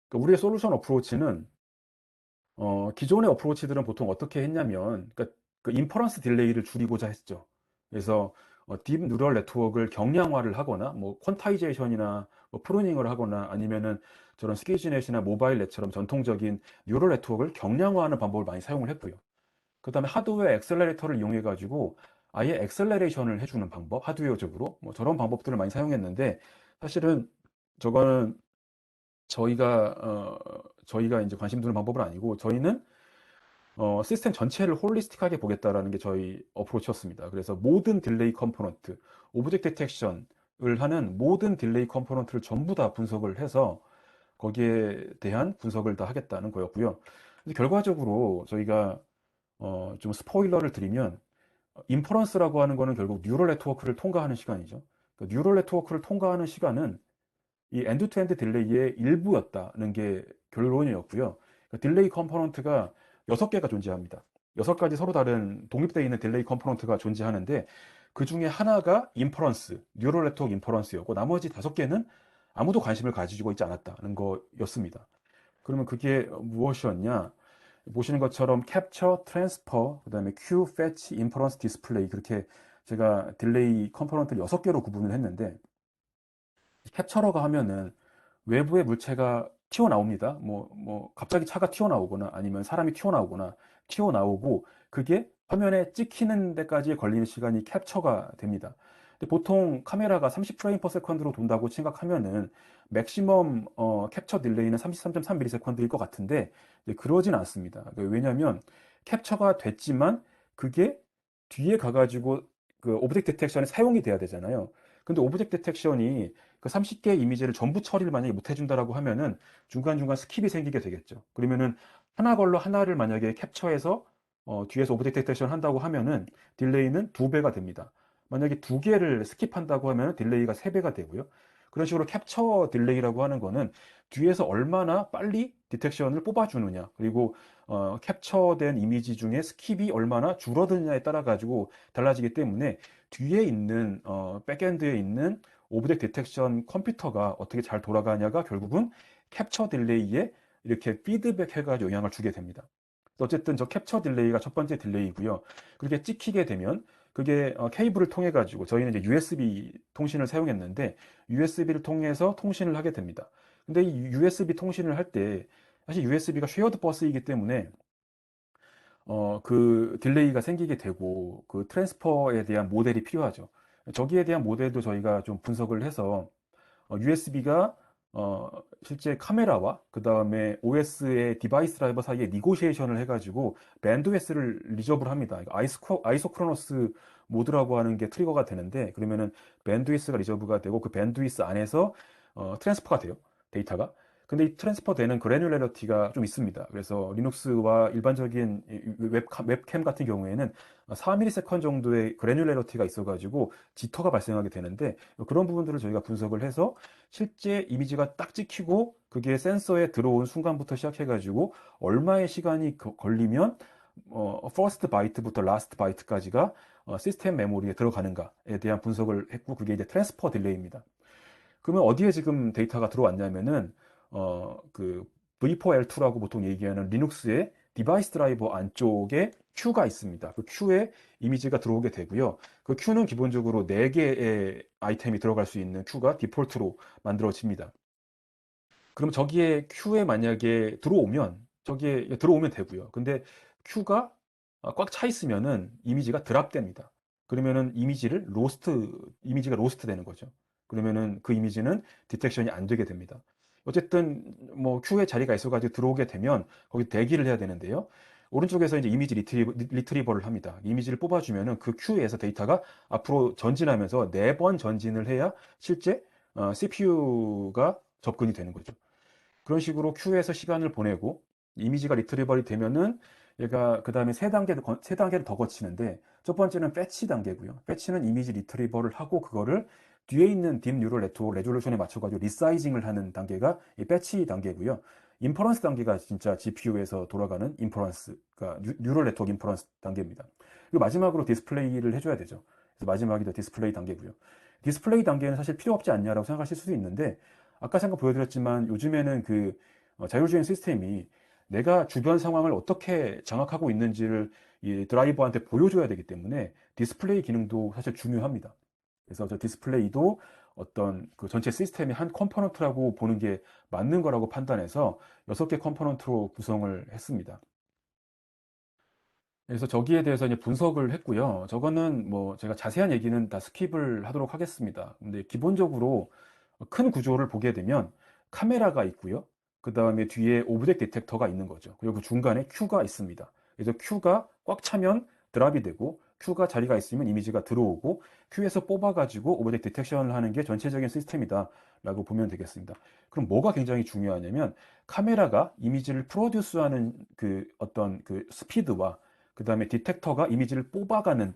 그러니까 우리의 솔루션 어프로치는 기존의 어프로치들은 보통 어떻게 했냐면 그러니까 그 인퍼런스 딜레이를 줄이고자 했죠. 그래서 딥 뉴럴 네트워크를 경량화를 하거나 뭐 퀀타이제이션이나 뭐 프루닝을 하거나 아니면은 저런 스키지넷이나 모바일 넷처럼 전통적인 뉴럴 네트워크를 경량화하는 방법을 많이 사용을 했고요. 그다음에 하드웨어 엑셀러레이터를 이용해 가지고 아예 엑셀러레이션을 해주는 방법, 하드웨어적으로 뭐 저런 방법들을 많이 사용했는데 사실은 저거는 저희가 이제 관심 두는 방법은 아니고 저희는 시스템 전체를 홀리스틱하게 보겠다라는 게 저희 어프로치였습니다. 그래서 모든 딜레이 컴포넌트, 오브젝트 디텍션을 하는 모든 딜레이 컴포넌트를 전부 다 분석을 해서 거기에 대한 분석을 다 하겠다는 거였고요. 근데 결과적으로 저희가 좀 스포일러를 드리면 인퍼런스라고 하는 거는 결국 뉴럴 네트워크를 통과하는 시간이죠. 그 뉴럴 네트워크를 통과하는 시간은 이 엔드 투 엔드 딜레이의 일부였다는 게 결론이었고요. 그러니까 딜레이 컴포넌트가 6개가 존재합니다. 6가지 서로 다른 독립되어 있는 딜레이 컴포넌트가 존재하는데 그 중에 하나가 인퍼런스, 뉴럴 네트워크 인퍼런스였고 나머지 5개는 아무도 관심을 가지고 있지 않았다는 거였습니다. 그러면 그게 무엇이었냐? 보시는 것처럼 캡처, 트랜스퍼, 그다음에 큐, 패치, 인퍼런스, 디스플레이 그렇게 제가 딜레이 컴포넌트를 6개로 구분을 했는데 캡처러가 하면은 외부의 물체가 튀어나옵니다. 갑자기 차가 튀어나오거나 아니면 사람이 튀어나오고 그게 화면에 찍히는 데까지 걸리는 시간이 캡처가 됩니다. 근데 보통 카메라가 30프레임 퍼 세컨드로 돈다고 생각하면은 맥시멈 캡처 딜레이는 33.3ms일 것 같은데 그러진 않습니다. 왜냐하면 캡처가 됐지만 그게 뒤에 가가지고 그 오브젝트 디텍션에 사용이 돼야 되잖아요. 근데 오브젝트 디텍션이 그 30개의 이미지를 전부 처리를 만약에 못 해준다라고 하면은 중간중간 스킵이 생기게 되겠죠. 그러면은 하나 걸러 하나를 만약에 캡처해서 뒤에서 오브젝트 디텍션 한다고 하면은 딜레이는 2배가 됩니다. 만약에 2개를 스킵한다고 하면 딜레이가 3배가 되고요. 그런 식으로 캡처 딜레이라고 하는 거는 뒤에서 얼마나 빨리 디텍션을 뽑아주느냐 그리고 캡처된 이미지 중에 스킵이 얼마나 줄어드느냐에 따라 가지고 달라지기 때문에 뒤에 있는 백엔드에 있는 오브젝트 디텍션 컴퓨터가 어떻게 잘 돌아가냐가 결국은 캡처 딜레이에 이렇게 피드백 해가지고 영향을 주게 됩니다. 어쨌든 저 캡처 딜레이가 첫 번째 딜레이고요. 그렇게 찍히게 되면 그게 케이블을 통해 가지고 저희는 이제 USB 통신을 사용했는데 USB를 통해서 통신을 하게 됩니다. 근데 이 USB 통신을 할 때 사실 USB가 쉐어드 버스이기 때문에 그 딜레이가 생기게 되고 그 트랜스퍼에 대한 모델이 필요하죠. 저기에 대한 모델도 저희가 좀 분석을 해서 USB가 실제 카메라와 그 다음에 OS의 디바이스 드라이버 사이에 니고시에이션을 해가지고 밴드위스를 리저브를 합니다. 아이소크로너스 모드라고 하는 게 트리거가 되는데 그러면은 밴드위스가 리저브가 되고 그 밴드위스 안에서 트랜스퍼가 돼요. 데이터가. 근데 이 트랜스퍼 되는 그래듈러티가 좀 있습니다. 그래서 리눅스와 일반적인 웹캠 같은 경우에는 4ms 정도의 그래듈러티가 있어가지고 지터가 발생하게 되는데 그런 부분들을 저희가 분석을 해서 실제 이미지가 딱 찍히고 그게 센서에 들어온 순간부터 시작해가지고 얼마의 시간이 걸리면 퍼스트 바이트부터 라스트 바이트까지가 시스템 메모리에 들어가는가에 대한 분석을 했고 그게 이제 트랜스퍼 딜레이입니다. 그러면 어디에 지금 데이터가 들어왔냐면은 그 V4L2라고 보통 얘기하는 리눅스의 디바이스 드라이버 안쪽에 Q가 있습니다. 그 Q에 이미지가 들어오게 되고요. 그 Q는 기본적으로 4개의 아이템이 들어갈 수 있는 Q가 디폴트로 만들어집니다. 그럼 저기에 Q에 만약에 들어오면 되고요. 근데 Q가 꽉 차 있으면은 이미지가 드랍됩니다. 그러면은 이미지가 로스트 되는 거죠. 그러면은 그 이미지는 디텍션이 안 되게 됩니다. 어쨌든 뭐 Q에 자리가 있어가지고 들어오게 되면 거기 대기를 해야 되는데요. 오른쪽에서 이제 이미지 리트리버를 합니다. 이미지를 뽑아주면은 그 Q에서 데이터가 앞으로 전진하면서 4번 전진을 해야 실제 CPU가 접근이 되는 거죠. 그런 식으로 큐에서 시간을 보내고 이미지가 리트리버리 되면은 얘가 그 다음에 세 단계를 더 거치는데 첫 번째는 패치 단계고요. 패치는 이미지 리트리버를 하고 그거를 뒤에 있는 딥 뉴럴 네트워크 레졸루션에 맞춰가지고 리사이징을 하는 단계가 이 패치 단계고요. 인퍼런스 단계가 진짜 GPU에서 돌아가는 인퍼런스가 뉴럴 네트워크 인퍼런스 단계입니다. 그리고 마지막으로 디스플레이를 해줘야 되죠. 그래서 마지막이 더 디스플레이 단계고요. 디스플레이 단계는 사실 필요 없지 않냐라고 생각하실 수도 있는데 아까 잠깐 보여드렸지만 요즘에는 그 자율주행 시스템이 내가 주변 상황을 어떻게 장악하고 있는지를 이 드라이버한테 보여줘야 되기 때문에 디스플레이 기능도 사실 중요합니다. 그래서 저 디스플레이도 어떤 그 전체 시스템의 한 컴포넌트라고 보는 게 맞는 거라고 판단해서 6개 컴포넌트로 구성을 했습니다. 그래서 저기에 대해서 이제 분석을 했고요. 저거는 뭐 제가 자세한 얘기는 다 스킵을 하도록 하겠습니다. 근데 기본적으로 큰 구조를 보게 되면 카메라가 있고요. 그 다음에 뒤에 오브젝트 디텍터가 있는 거죠. 그리고 그 중간에 Q가 있습니다. 그래서 Q가 꽉 차면 드랍이 되고 Q가 자리가 있으면 이미지가 들어오고 Q에서 뽑아가지고 오브젝트 디텍션을 하는 게 전체적인 시스템이다 라고 보면 되겠습니다. 그럼 뭐가 굉장히 중요하냐면 카메라가 이미지를 프로듀스하는 그 어떤 그 스피드와 그 다음에 디텍터가 이미지를 뽑아가는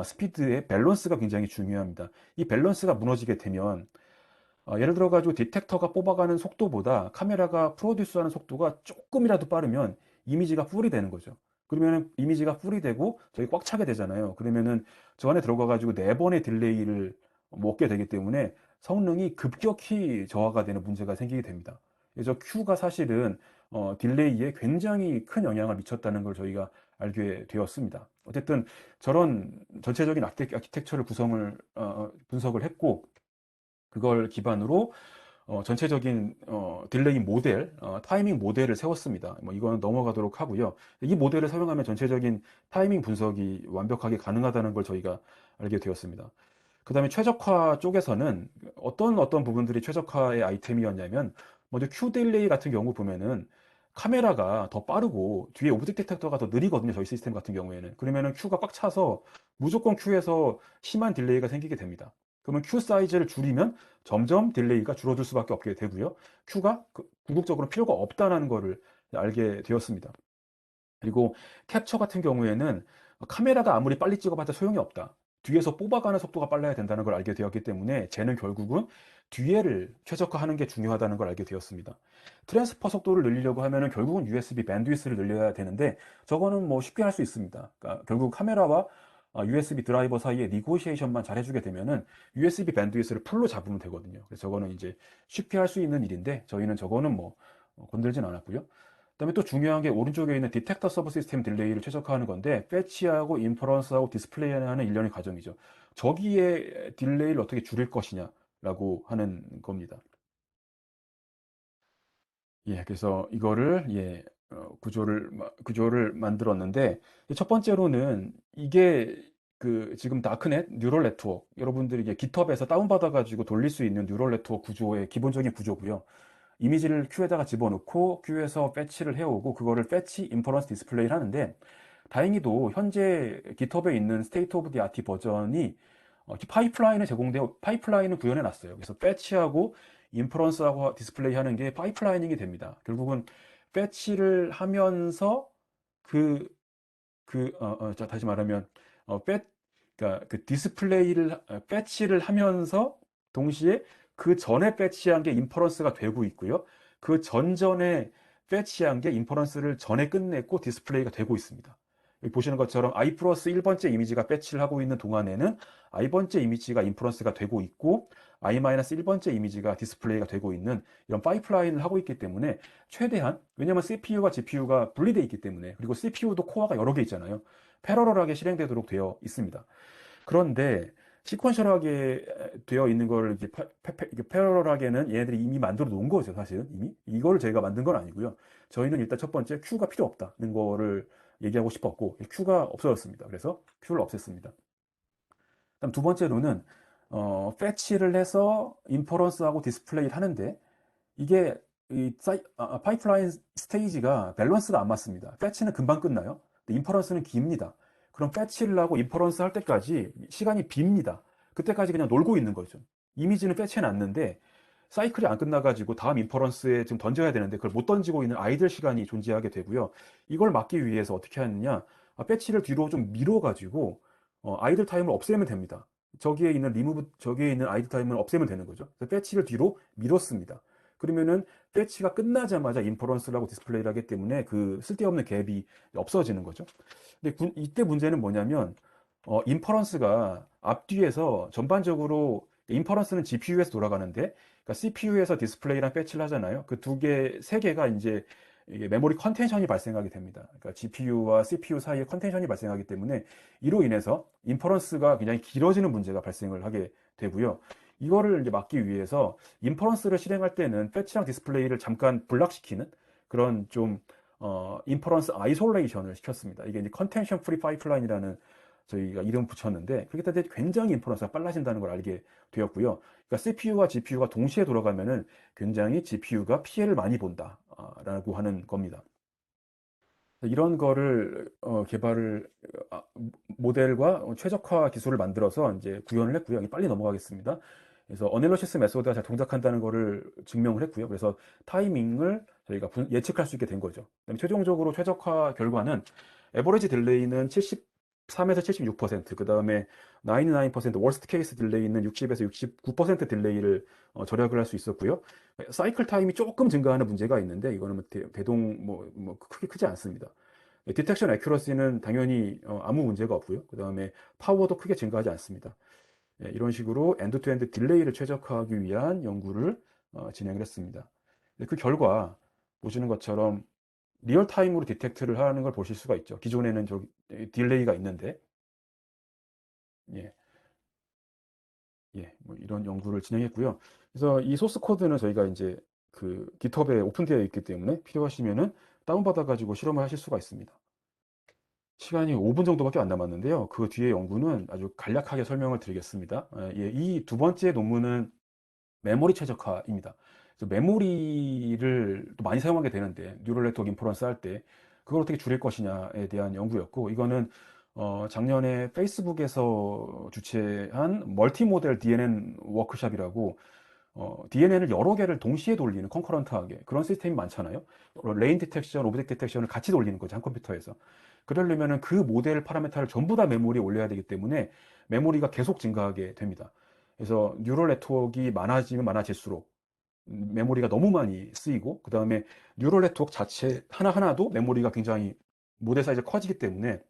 스피드의 밸런스가 굉장히 중요합니다. 이 밸런스가 무너지게 되면 예를 들어가지고 디텍터가 뽑아가는 속도보다 카메라가 프로듀스하는 속도가 조금이라도 빠르면 이미지가 풀이 되는 거죠. 그러면 이미지가 풀이 되고 저기 꽉 차게 되잖아요. 그러면은 저 안에 들어가가지고 4번의 딜레이를 먹게 되기 때문에 성능이 급격히 저하가 되는 문제가 생기게 됩니다. 그래서 Q가 사실은 딜레이에 굉장히 큰 영향을 미쳤다는 걸 저희가 알게 되었습니다. 어쨌든 저런 전체적인 아키텍처를 분석을 했고 그걸 기반으로 전체적인 딜레이 모델, 타이밍 모델을 세웠습니다. 뭐 이거는 넘어가도록 하고요. 이 모델을 사용하면 전체적인 타이밍 분석이 완벽하게 가능하다는 걸 저희가 알게 되었습니다. 그 다음에 최적화 쪽에서는 어떤 부분들이 최적화의 아이템이었냐면 먼저 Q 딜레이 같은 경우 보면은 카메라가 더 빠르고 뒤에 오브젝트 디텍터가 더 느리거든요. 저희 시스템 같은 경우에는. 그러면은 Q가 꽉 차서 무조건 Q에서 심한 딜레이가 생기게 됩니다. 그러면 Q 사이즈를 줄이면 점점 딜레이가 줄어들 수밖에 없게 되고요. Q가 궁극적으로 필요가 없다는 것을 알게 되었습니다. 그리고 캡처 같은 경우에는 카메라가 아무리 빨리 찍어봤자 소용이 없다. 뒤에서 뽑아가는 속도가 빨라야 된다는 걸 알게 되었기 때문에 쟤는 결국은 뒤에를 최적화하는 게 중요하다는 걸 알게 되었습니다. 트랜스퍼 속도를 늘리려고 하면은 결국은 USB 밴드위스를 늘려야 되는데 저거는 뭐 쉽게 할 수 있습니다. 그러니까 결국 카메라와 USB 드라이버 사이에 니고시에이션만 잘 해주게 되면은 USB 밴드위스를 풀로 잡으면 되거든요. 그래서 저거는 이제 쉽게 할 수 있는 일인데 저희는 저거는 뭐 건들진 않았고요. 그다음에 또 중요한 게 오른쪽에 있는 디텍터 서브 시스템 딜레이를 최적화하는 건데 패치하고 인퍼런스하고 디스플레이하는 일련의 과정이죠. 저기에 딜레이를 어떻게 줄일 것이냐라고 하는 겁니다. 예, 그래서 이거를 구조를 만들었는데 첫 번째로는 이게 그 지금 다크넷 뉴럴 네트워크 여러분들이 이게 깃허브에서 다운받아 가지고 돌릴 수 있는 뉴럴 네트워크 구조의 기본적인 구조고요. 이미지를 큐에다가 집어넣고 큐에서 패치를 해오고 그거를 패치 인퍼런스 디스플레이를 하는데 다행히도 현재 깃허브에 있는 스테이트 오브 디 아트 버전이 파이프라인을 구현해 놨어요. 그래서 패치하고 인퍼런스하고 디스플레이 하는 게 파이프라이닝이 됩니다. 결국은 패치를 하면서 그, 자, 다시 말하면, 어, 패, 그러니까 그 패치를 하면서 동시에 그 전에 패치한 게 인퍼런스가 되고 있고요. 그 전전에 패치한 게 인퍼런스를 전에 끝냈고 디스플레이가 되고 있습니다. 여기 보시는 것처럼 i 플러스 1번째 이미지가 배치를 하고 있는 동안에는 i번째 이미지가 인퍼런스가 되고 있고 i 마이너스 1번째 이미지가 디스플레이가 되고 있는 이런 파이프라인을 하고 있기 때문에 최대한, 왜냐면 CPU와 GPU가 분리되어 있기 때문에, 그리고 CPU도 코어가 여러 개 있잖아요. 패러럴하게 실행되도록 되어 있습니다. 그런데 시퀀셜하게 되어 있는 걸 이렇게 패러럴하게는 얘네들이 이미 만들어 놓은 거죠, 사실은. 이미 이걸 저희가 만든 건 아니고요. 저희는 일단 첫 번째 Q가 필요 없다는 거를 얘기하고 싶었고, Q가 없어졌습니다. 그래서 Q를 없앴습니다. 그다음 두 번째로는 패치를 해서 인퍼런스하고 디스플레이를 하는데, 이게 파이프라인 스테이지가 밸런스가 안 맞습니다. 패치는 금방 끝나요. 근데 인퍼런스는 깁니다. 그럼 패치를 하고 인퍼런스 할 때까지 시간이 빕니다. 그때까지 그냥 놀고 있는 거죠. 이미지는 패치해 놨는데 사이클이 안 끝나가지고 다음 인퍼런스에 지금 던져야 되는데 그걸 못 던지고 있는 아이들 시간이 존재하게 되고요. 이걸 막기 위해서 어떻게 하느냐? 패치를 뒤로 좀 밀어가지고 아이들 타임을 없애면 됩니다. 저기에 있는 아이들 타임을 없애면 되는 거죠. 그래서 패치를 뒤로 밀었습니다. 그러면은 패치가 끝나자마자 인퍼런스를 하고 디스플레이를 하기 때문에 그 쓸데없는 갭이 없어지는 거죠. 근데 이때 문제는 뭐냐면 인퍼런스가 앞뒤에서 전반적으로, 인퍼런스는 GPU에서 돌아가는데, 그러니까 CPU에서 디스플레이랑 패치를 하잖아요. 그 두 개, 세 개가 이제 이게 메모리 컨텐션이 발생하게 됩니다. 그러니까 GPU와 CPU 사이에 컨텐션이 발생하기 때문에 이로 인해서 인퍼런스가 굉장히 길어지는 문제가 발생을 하게 되고요. 이거를 이제 막기 위해서 인퍼런스를 실행할 때는 패치랑 디스플레이를 잠깐 블락시키는 그런 좀 인퍼런스 아이솔레이션을 시켰습니다. 이게 이제 컨텐션 프리 파이프라인이라는 저희가 이름 붙였는데, 그렇게 따질 때 굉장히 인퍼런스가 빨라진다는 걸 알게 되었고요. 그러니까 CPU와 GPU가 동시에 돌아가면은 굉장히 GPU가 피해를 많이 본다라고 하는 겁니다. 이런 거를 개발을 모델과 최적화 기술을 만들어서 이제 구현을 했고요. 빨리 넘어가겠습니다. 그래서 어널리시스 메소드가 잘 동작한다는 거를 증명을 했고요. 그래서 타이밍을 저희가 예측할 수 있게 된 거죠. 그다음에 최종적으로 최적화 결과는 에버리지 딜레이는 73에서 76%, 그 다음에 99%, 워스트 케이스 딜레이는 60에서 69% 딜레이를 절약을 할 수 있었고요. 사이클 타임이 조금 증가하는 문제가 있는데 이거는 뭐 대동 크게 크지 않습니다. 디텍션 애큐러시는 당연히 아무 문제가 없고요. 그 다음에 파워도 크게 증가하지 않습니다. 이런 식으로 엔드 투 엔드 딜레이를 최적화하기 위한 연구를 진행을 했습니다. 그 결과 보시는 것처럼 리얼타임으로 디텍트를 하는 걸 보실 수가 있죠. 기존에는 딜레이가 있는데, 예, 뭐 이런 연구를 진행했고요. 그래서 이 소스 코드는 저희가 이제 그 깃허브에 오픈되어 있기 때문에 필요하시면은 다운받아가지고 실험을 하실 수가 있습니다. 시간이 5분 정도밖에 안 남았는데요. 그 뒤에 연구는 아주 간략하게 설명을 드리겠습니다. 이 두 번째 논문은 메모리 최적화입니다. 그래서 메모리를 또 많이 사용하게 되는데, 뉴럴 네트워크 인퍼런스 할 때 그걸 어떻게 줄일 것이냐에 대한 연구였고, 이거는 작년에 페이스북에서 주최한 멀티모델 DNN 워크샵이라고, DNN을 여러 개를 동시에 돌리는 컨커런트하게 그런 시스템이 많잖아요. 레인 디텍션, 오브젝트 디텍션을 같이 돌리는 거죠, 한 컴퓨터에서. 그러려면은 그 모델 파라미터를 전부 다 메모리에 올려야 되기 때문에 메모리가 계속 증가하게 됩니다. 그래서 뉴럴 네트워크가 많아지면 많아질수록 메모리가 너무 많이 쓰이고, 그 다음에 뉴럴 네트워크 자체 하나하나도 메모리가 굉장히 모델 사이즈가 커지기 때문에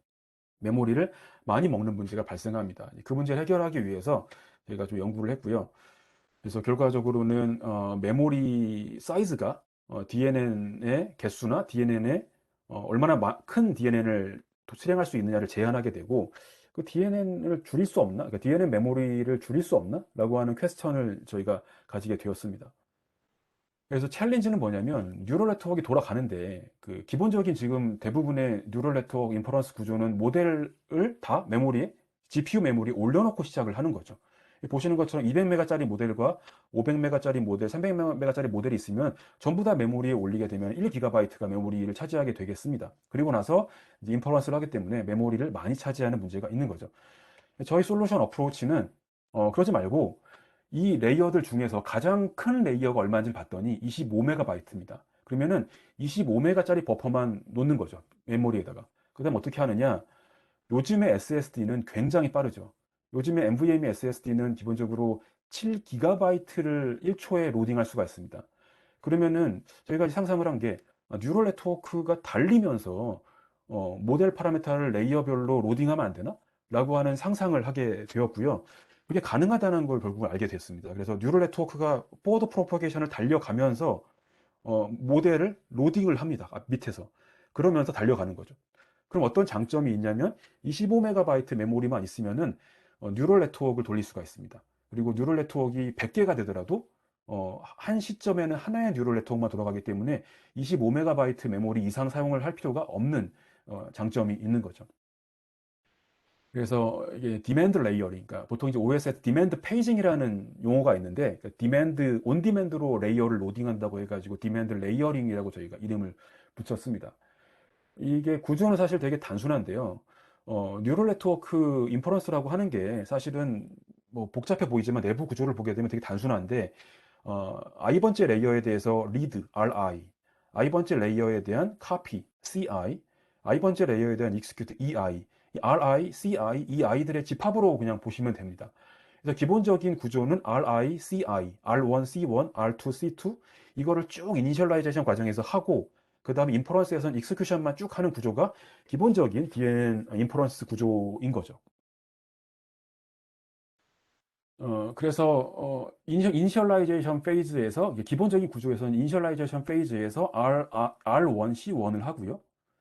메모리를 많이 먹는 문제가 발생합니다. 그 문제를 해결하기 위해서 저희가 좀 연구를 했고요. 그래서 결과적으로는 메모리 사이즈가 DNN의 개수나 DNN의 얼마나 큰 DNN을 실행할 수 있느냐를 제한하게 되고, 그 DNN을 줄일 수 없나? 그러니까 DNN 메모리를 줄일 수 없나? 라고 하는 퀘스천을 저희가 가지게 되었습니다. 그래서 챌린지는 뭐냐면, 뉴럴 네트워크가 돌아가는데 그 기본적인 지금 대부분의 뉴럴 네트워크 인퍼런스 구조는 모델을 다 메모리에, GPU 메모리에 올려놓고 시작을 하는 거죠. 보시는 것처럼 200메가짜리 모델과 500메가짜리 모델, 300메가짜리 모델이 있으면 전부 다 메모리에 올리게 되면 1GB가 메모리를 차지하게 되겠습니다. 그리고 나서 이제 인퍼런스를 하기 때문에 메모리를 많이 차지하는 문제가 있는 거죠. 저희 솔루션 어프로치는 그러지 말고 이 레이어들 중에서 가장 큰 레이어가 얼마인지 봤더니 25메가바이트입니다. 그러면은 25메가짜리 버퍼만 놓는 거죠, 메모리에다가. 그 다음 어떻게 하느냐? 요즘의 SSD는 굉장히 빠르죠. 요즘에 NVMe SSD는 기본적으로 7GB를 1초에 로딩할 수가 있습니다. 그러면은 저희가 상상을 한 게, 뉴럴 네트워크가 달리면서 모델 파라미터를 레이어별로 로딩하면 안 되나? 라고 하는 상상을 하게 되었고요. 그게 가능하다는 걸 결국 알게 됐습니다. 그래서 뉴럴 네트워크가 포워드 프로퍼게이션을 달려가면서 모델을 로딩을 합니다. 밑에서. 그러면서 달려가는 거죠. 그럼 어떤 장점이 있냐면 25MB 메모리만 있으면은 뉴럴 네트워크를 돌릴 수가 있습니다. 그리고 뉴럴 네트워크가 100개가 되더라도 한 시점에는 하나의 뉴럴 네트워크만 돌아가기 때문에 25MB 메모리 이상 사용을 할 필요가 없는 장점이 있는 거죠. 그래서 이게 디맨드 레이어링, 그러니까 보통 이제 OS에 디맨드 페이징이라는 용어가 있는데, 디맨드, 온 디맨드로 레이어를 로딩한다고 해가지고 디맨드 레이어링이라고 저희가 이름을 붙였습니다. 이게 구조는 사실 되게 단순한데요. 뉴럴 네트워크 인퍼런스라고 하는 게 사실은 뭐 복잡해 보이지만 내부 구조를 보게 되면 되게 단순한데, i번째 레이어에 대해서 read, i번째 레이어에 대한 copy, i번째 레이어에 대한 execute, 이 i들의 집합으로 그냥 보시면 됩니다. 그래서 기본적인 구조는 R1, C1, R2, C2 이거를 쭉 이니셜라이제이션 과정에서 하고 그 다음에 인퍼런스에서는 익스큐션만 쭉 하는 구조가 기본적인 DN 인퍼런스 구조인 거죠. 그래서 이니셜라이제이션 페이즈에서 기본적인 구조에서는 이니셜라이제이션 페이즈에서 R1, C1을 하고요.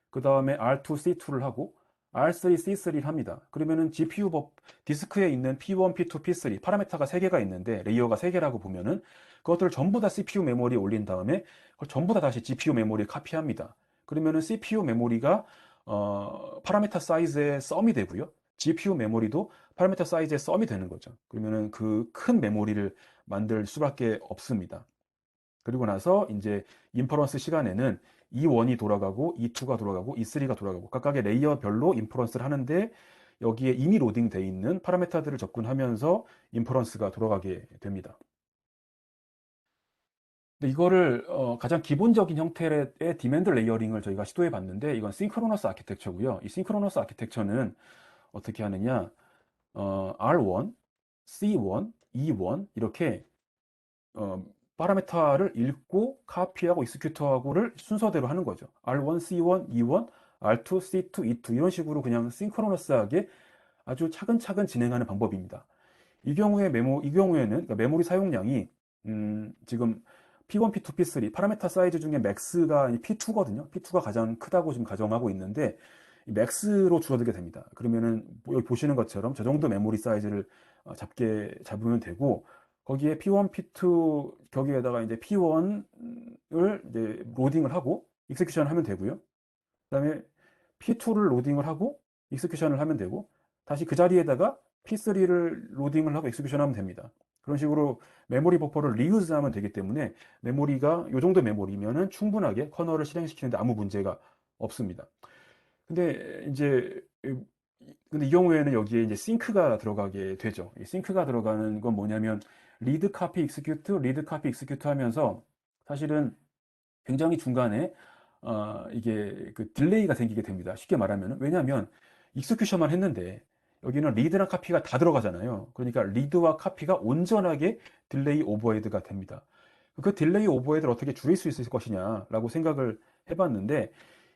그 다음에 R2, C2를 하고 R3, C3를 합니다. 그러면은 디스크에 있는 P1, P2, P3 파라미터가 3개가 있는데 레이어가 3개라고 보면은 그것들을 전부 다 CPU 메모리에 올린 다음에 그걸 전부 다 다시 GPU 메모리에 카피합니다. 그러면은 CPU 메모리가 파라미터 사이즈의 썸이 되고요. GPU 메모리도 파라미터 사이즈의 썸이 되는 거죠. 그러면은 그 큰 메모리를 만들 수밖에 없습니다. 그리고 나서 이제 인퍼런스 시간에는 E1이 돌아가고 E2가 돌아가고 E3가 돌아가고 각각의 레이어별로 인퍼런스를 하는데 여기에 이미 로딩되어 있는 파라미터들을 접근하면서 인퍼런스가 돌아가게 됩니다. 근데 이거를 가장 기본적인 형태의 디맨드 레이어링을 저희가 시도해 봤는데 이건 싱크로너스 아키텍처고요. 이 싱크로너스 아키텍처는 어떻게 하느냐? R1, C1, E1 이렇게 파라미터를 읽고 카피하고 익스큐트하고를 순서대로 하는 거죠. R1, C1, E1, R2, C2, E2 이런 식으로 그냥 싱크로너스하게 아주 차근차근 진행하는 방법입니다. 이 경우에는 그러니까 메모리 사용량이 지금 P1, P2, P3 파라미터 사이즈 중에 맥스가 P2거든요. P2가 가장 크다고 지금 가정하고 있는데 맥스로 줄어들게 됩니다. 그러면은 뭐 여기 보시는 것처럼 저 정도 메모리 사이즈를 잡으면 되고 거기에 P1, P2 거기에다가 이제 P1을 이제 로딩을 하고 익스큐션을 하면 되고요. 그다음에 P2를 로딩을 하고 익스큐션을 하면 되고 다시 그 자리에다가 P3를 로딩을 하고 익스큐션 하면 됩니다. 그런 식으로 메모리 버퍼를 리유즈하면 되기 때문에 메모리가 이 정도 메모리면은 충분하게 커널을 실행시키는데 아무 문제가 없습니다. 근데 이제 근데 이 경우에는 여기에 이제 싱크가 들어가게 되죠. 이 싱크가 들어가는 건 뭐냐면 리드 카피 익스큐트, 리드 카피 익스큐트 하면서 사실은 굉장히 중간에 이게 그 딜레이가 생기게 됩니다. 쉽게 말하면 왜냐하면 익스큐션만 했는데 여기는 리드랑 카피가 다 들어가잖아요. 그러니까 리드와 카피가 온전하게 딜레이 오버헤드가 됩니다. 그 딜레이 오버헤드를 어떻게 줄일 수 있을 것이냐라고 생각을 해봤는데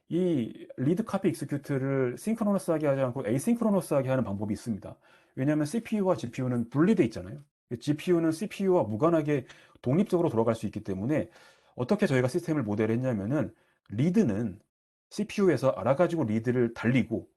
이 리드 카피 익스큐트를 싱크로너스하게 하지 않고 에이싱크로너스하게 하는 방법이 있습니다. 왜냐하면 CPU와 GPU는 분리되어 있잖아요. GPU는 CPU와 무관하게 독립적으로 돌아갈 수 있기 때문에 어떻게 저희가 시스템을 모델했냐면은 리드는 CPU에서 알아가지고 리드를 달리고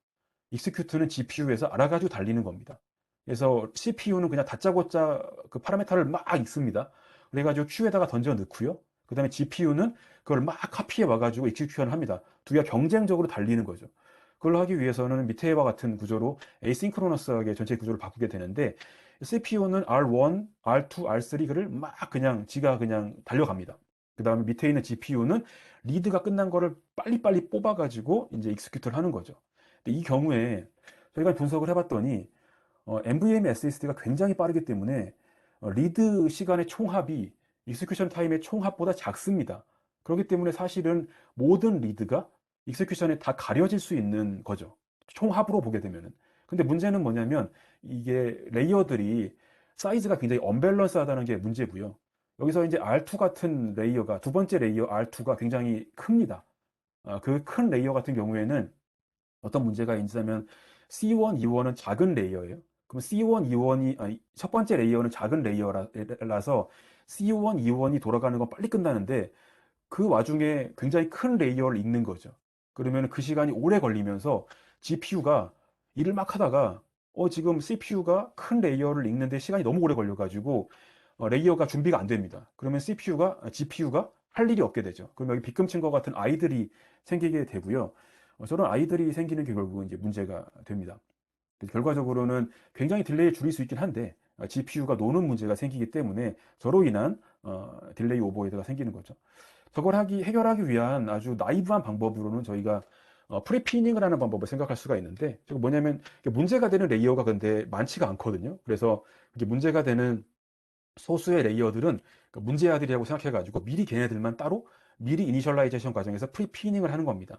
익스큐트는 GPU에서 알아가지고 달리는 겁니다. 그래서 CPU는 그냥 다짜고짜 그 파라미터를 막 읽습니다. 그래가지고 Q에다가 던져 넣고요. 그 다음에 GPU는 그걸 막 카피해 와가지고 익스큐션을 합니다. 두 개가 경쟁적으로 달리는 거죠. 그걸 하기 위해서는 밑에와 같은 구조로 에이싱크로너스하게 전체 구조를 바꾸게 되는데 CPU는 R1, R2, R3를 막 그냥 지가 그냥 달려갑니다. 그 다음에 밑에 있는 GPU는 리드가 끝난 거를 빨리빨리 뽑아가지고 이제 익스큐트를 하는 거죠. 이 경우에 저희가 분석을 해봤더니 NVMe SSD가 굉장히 빠르기 때문에 리드 시간의 총합이 익스큐션 타임의 총합보다 작습니다. 그렇기 때문에 사실은 모든 리드가 익스큐션에 다 가려질 수 있는 거죠. 총합으로 보게 되면은. 근데 문제는 뭐냐면 이게 레이어들이 사이즈가 굉장히 언밸런스하다는 게 문제고요. 여기서 이제 R2 같은 레이어가 두 번째 레이어 R2가 굉장히 큽니다. 그 큰 레이어 같은 경우에는 어떤 문제가 있냐면 C1, E1은 작은 레이어예요. 그럼 C1, E1이 첫 번째 레이어는 작은 레이어라서 C1, E1이 돌아가는 건 빨리 끝나는데 그 와중에 굉장히 큰 레이어를 읽는 거죠. 그러면 그 시간이 오래 걸리면서 GPU가 일을 막 하다가 지금 CPU가 큰 레이어를 읽는데 시간이 너무 오래 걸려가지고 레이어가 준비가 안 됩니다. 그러면 GPU가 할 일이 없게 되죠. 그럼 여기 빗금친과 같은 아이들이 생기게 되고요. 저런 아이들이 생기는 게 결국은 이제 문제가 됩니다. 결과적으로는 굉장히 딜레이를 줄일 수 있긴 한데 GPU가 노는 문제가 생기기 때문에 저로 인한 딜레이 오버헤드가 생기는 거죠. 저걸 해결하기 위한 아주 나이브한 방법으로는 저희가 프리피닝을 하는 방법을 생각할 수가 있는데, 저거 뭐냐면 문제가 되는 레이어가 근데 많지가 않거든요. 그래서 이게 문제가 되는 소수의 레이어들은 문제아들이라고 생각해가지고 미리 걔네들만 따로 미리 이니셜라이제이션 과정에서 프리피닝을 하는 겁니다.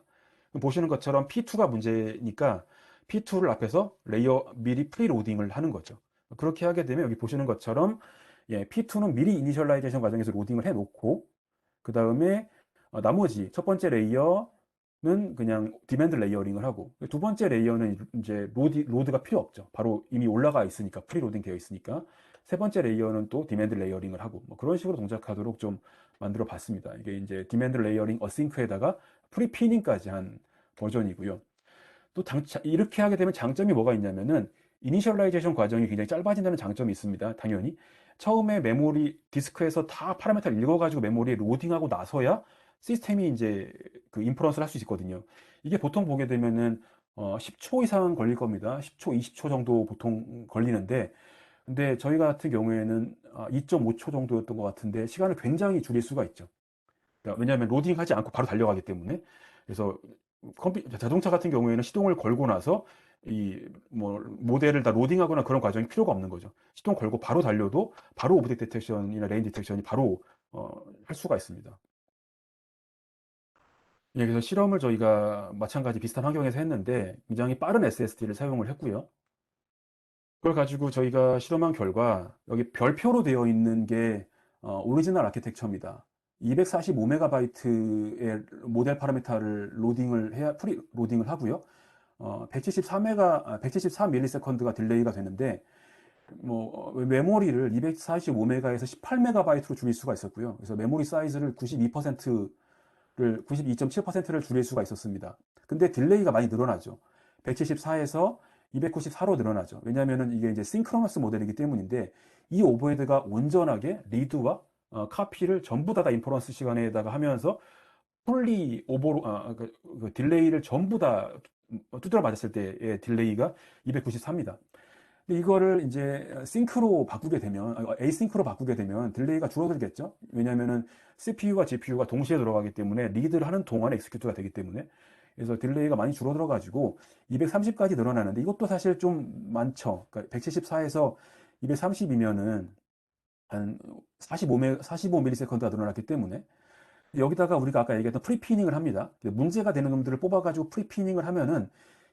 보시는 것처럼 P2가 문제니까 P2를 앞에서 레이어 미리 프리로딩을 하는 거죠. 그렇게 하게 되면 여기 보시는 것처럼 P2는 미리 이니셜라이제이션 과정에서 로딩을 해놓고 그 다음에 나머지 첫 번째 레이어는 그냥 디맨드 레이어링을 하고 두 번째 레이어는 이제 로드가 필요 없죠. 바로 이미 올라가 있으니까 프리로딩 되어 있으니까 세 번째 레이어는 또 디맨드 레이어링을 하고 뭐 그런 식으로 동작하도록 좀 만들어 봤습니다. 이게 이제 디맨드 레이어링 어싱크에다가 프리피닝까지 한 버전이고요. 또 이렇게 하게 되면 장점이 뭐가 있냐면은 이니셜라이제이션 과정이 굉장히 짧아진다는 장점이 있습니다. 당연히 처음에 메모리 디스크에서 다 파라미터를 읽어가지고 메모리에 로딩하고 나서야 시스템이 이제 그 인퍼런스를 할 수 있거든요. 이게 보통 보게 되면은 10초 이상 걸릴 겁니다. 10초, 20초 정도 보통 걸리는데, 근데 저희 같은 경우에는 2.5초 정도였던 것 같은데 시간을 굉장히 줄일 수가 있죠. 그러니까 왜냐하면 로딩하지 않고 바로 달려가기 때문에. 그래서 자동차 같은 경우에는 시동을 걸고 나서 이 뭐 모델을 다 로딩하거나 그런 과정이 필요가 없는 거죠. 시동 걸고 바로 달려도 바로 오브젝트 디텍션이나 레인 디텍션이 바로 할 수가 있습니다. 예, 그래서 실험을 저희가 마찬가지 비슷한 환경에서 했는데 굉장히 빠른 SSD를 사용을 했고요. 그걸 가지고 저희가 실험한 결과 여기 별표로 되어 있는 게 오리지널 아키텍처입니다. 245MB의 모델 파라미터를 프리 로딩을 하고요. 174ms가 딜레이가 되는데 메모리를 245MB에서 18MB로 줄일 수가 있었고요. 그래서 메모리 사이즈를 92.7%를 줄일 수가 있었습니다. 근데 딜레이가 많이 늘어나죠. 174에서 294로 늘어나죠. 왜냐하면 이게 이제 싱크로너스 모델이기 때문인데 이 오버헤드가 온전하게 리드와 카피를 전부 다 인퍼런스 시간에다가 하면서 풀리 오버로 그 딜레이를 전부 다 두드려 맞았을 때의 딜레이가 294입니다. 근데 이거를 이제 싱크로 바꾸게 되면 에이싱크로 바꾸게 되면 딜레이가 줄어들겠죠. 왜냐하면은 CPU와 GPU가 동시에 들어가기 때문에 리드를 하는 동안에 엑스큐트가 되기 때문에. 그래서 딜레이가 많이 줄어들어 가지고 230까지 늘어나는데 이것도 사실 좀 많죠. 그러니까 174에서 230이면은 한 45ms가 늘어났기 때문에. 여기다가 우리가 아까 얘기했던 프리피닝을 합니다. 문제가 되는 놈들을 뽑아가지고 프리피닝을 하면은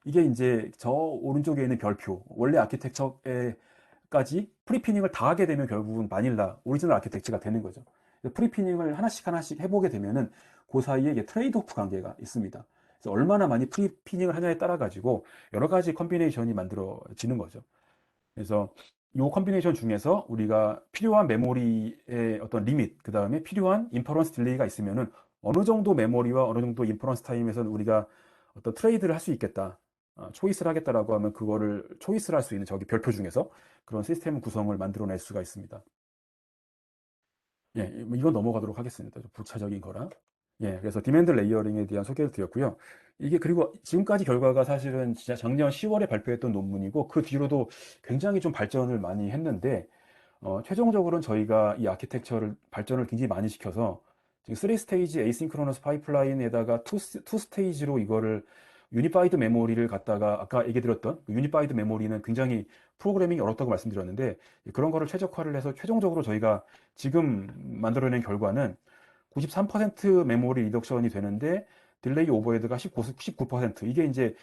이게 이제 저 오른쪽에 있는 별표, 원래 아키텍처에까지 프리피닝을 다 하게 되면 결국은 바닐라, 오리지널 아키텍처가 되는 거죠. 프리피닝을 하나씩 해보게 되면은 그 사이에 이게 트레이드 오프 관계가 있습니다. 그래서 얼마나 많이 프리피닝을 하냐에 따라 가지고 여러 가지 컨비네이션이 만들어지는 거죠. 그래서 이 컨비네이션 중에서 우리가 필요한 메모리의 어떤 리밋, 그 다음에 필요한 인퍼런스 딜레이가 있으면은 어느 정도 메모리와 어느 정도 인퍼런스 타임에서는 우리가 어떤 트레이드를 할 수 있겠다. 초이스를 하겠다라고 하면 그거를 초이스를 할 수 있는 저기 별표 중에서 그런 시스템 구성을 만들어낼 수가 있습니다. 예, 이건 넘어가도록 하겠습니다. 좀 부차적인 거라. 예, 그래서 디맨드 레이어링에 대한 소개를 드렸고요. 이게 그리고 지금까지 결과가 사실은 진짜 작년 10월에 발표했던 논문이고 그 뒤로도 굉장히 좀 발전을 많이 했는데 최종적으로는 저희가 이 아키텍처를 발전을 굉장히 많이 시켜서 지금 3스테이지 에이싱크로너스 파이프라인에다가 2스테이지로 이거를 유니파이드 메모리를 갖다가 아까 얘기 드렸던 유니파이드 메모리는 굉장히 프로그래밍이 어렵다고 말씀드렸는데 그런 거를 최적화를 해서 최종적으로 저희가 지금 만들어낸 결과는 93% 메모리 리덕션이 되는데 딜레이 오버헤드가 19% 이게 이제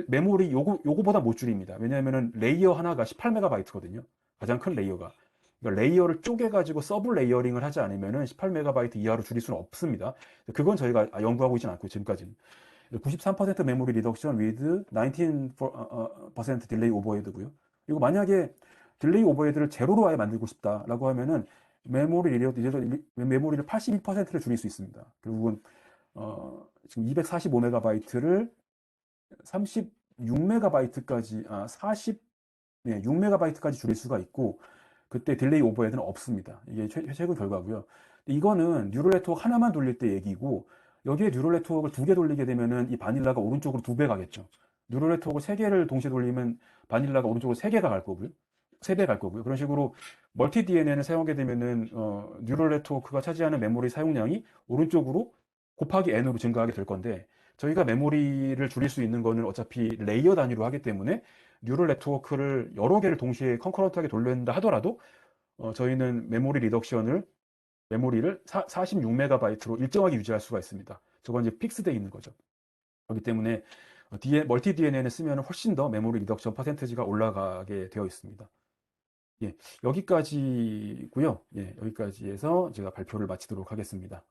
메모리 요거보다 못 줄입니다. 왜냐하면은 레이어 하나가 18MB거든요. 가장 큰 레이어가. 그러니까 레이어를 쪼개가지고 서브 레이어링을 하지 않으면은 18MB 이하로 줄일 수는 없습니다. 그건 저희가 연구하고 있지는 않고 지금까지는. 93% 메모리 리덕션 with 19% 딜레이 오버헤드고요. 이거 만약에 딜레이 오버헤드를 제로로 아예 만들고 싶다라고 하면은 메모리를 82%를 줄일 수 있습니다. 결국은 지금 245메가바이트를 36메가바이트까지 6메가바이트까지 줄일 수가 있고, 그때 딜레이 오버헤드는 없습니다. 이게 최근 결과고요. 이거는 뉴럴 네트워크 하나만 돌릴 때 얘기고, 여기에 뉴럴 네트워크를 2개 돌리게 되면은 이 바닐라가 오른쪽으로 2배 가겠죠. 뉴럴 네트워크 3개를 동시에 돌리면 바닐라가 오른쪽으로 3개가 갈 거고요. 3배 갈 거고요. 그런 식으로 멀티 DNN을 사용하게 되면은 뉴럴 네트워크가 차지하는 메모리 사용량이 오른쪽으로 곱하기 n으로 증가하게 될 건데, 저희가 메모리를 줄일 수 있는 거는 어차피 레이어 단위로 하기 때문에 뉴럴 네트워크를 여러 개를 동시에 컨커런트하게 돌린다 하더라도 저희는 메모리를 46메가바이트로 일정하게 유지할 수가 있습니다. 저건 이제 픽스되어 있는 거죠. 그렇기 때문에 멀티 DNN을 쓰면 훨씬 더 메모리 리덕션 퍼센티지가 올라가게 되어 있습니다. 예, 여기까지고요. 예, 여기까지 해서 제가 발표를 마치도록 하겠습니다.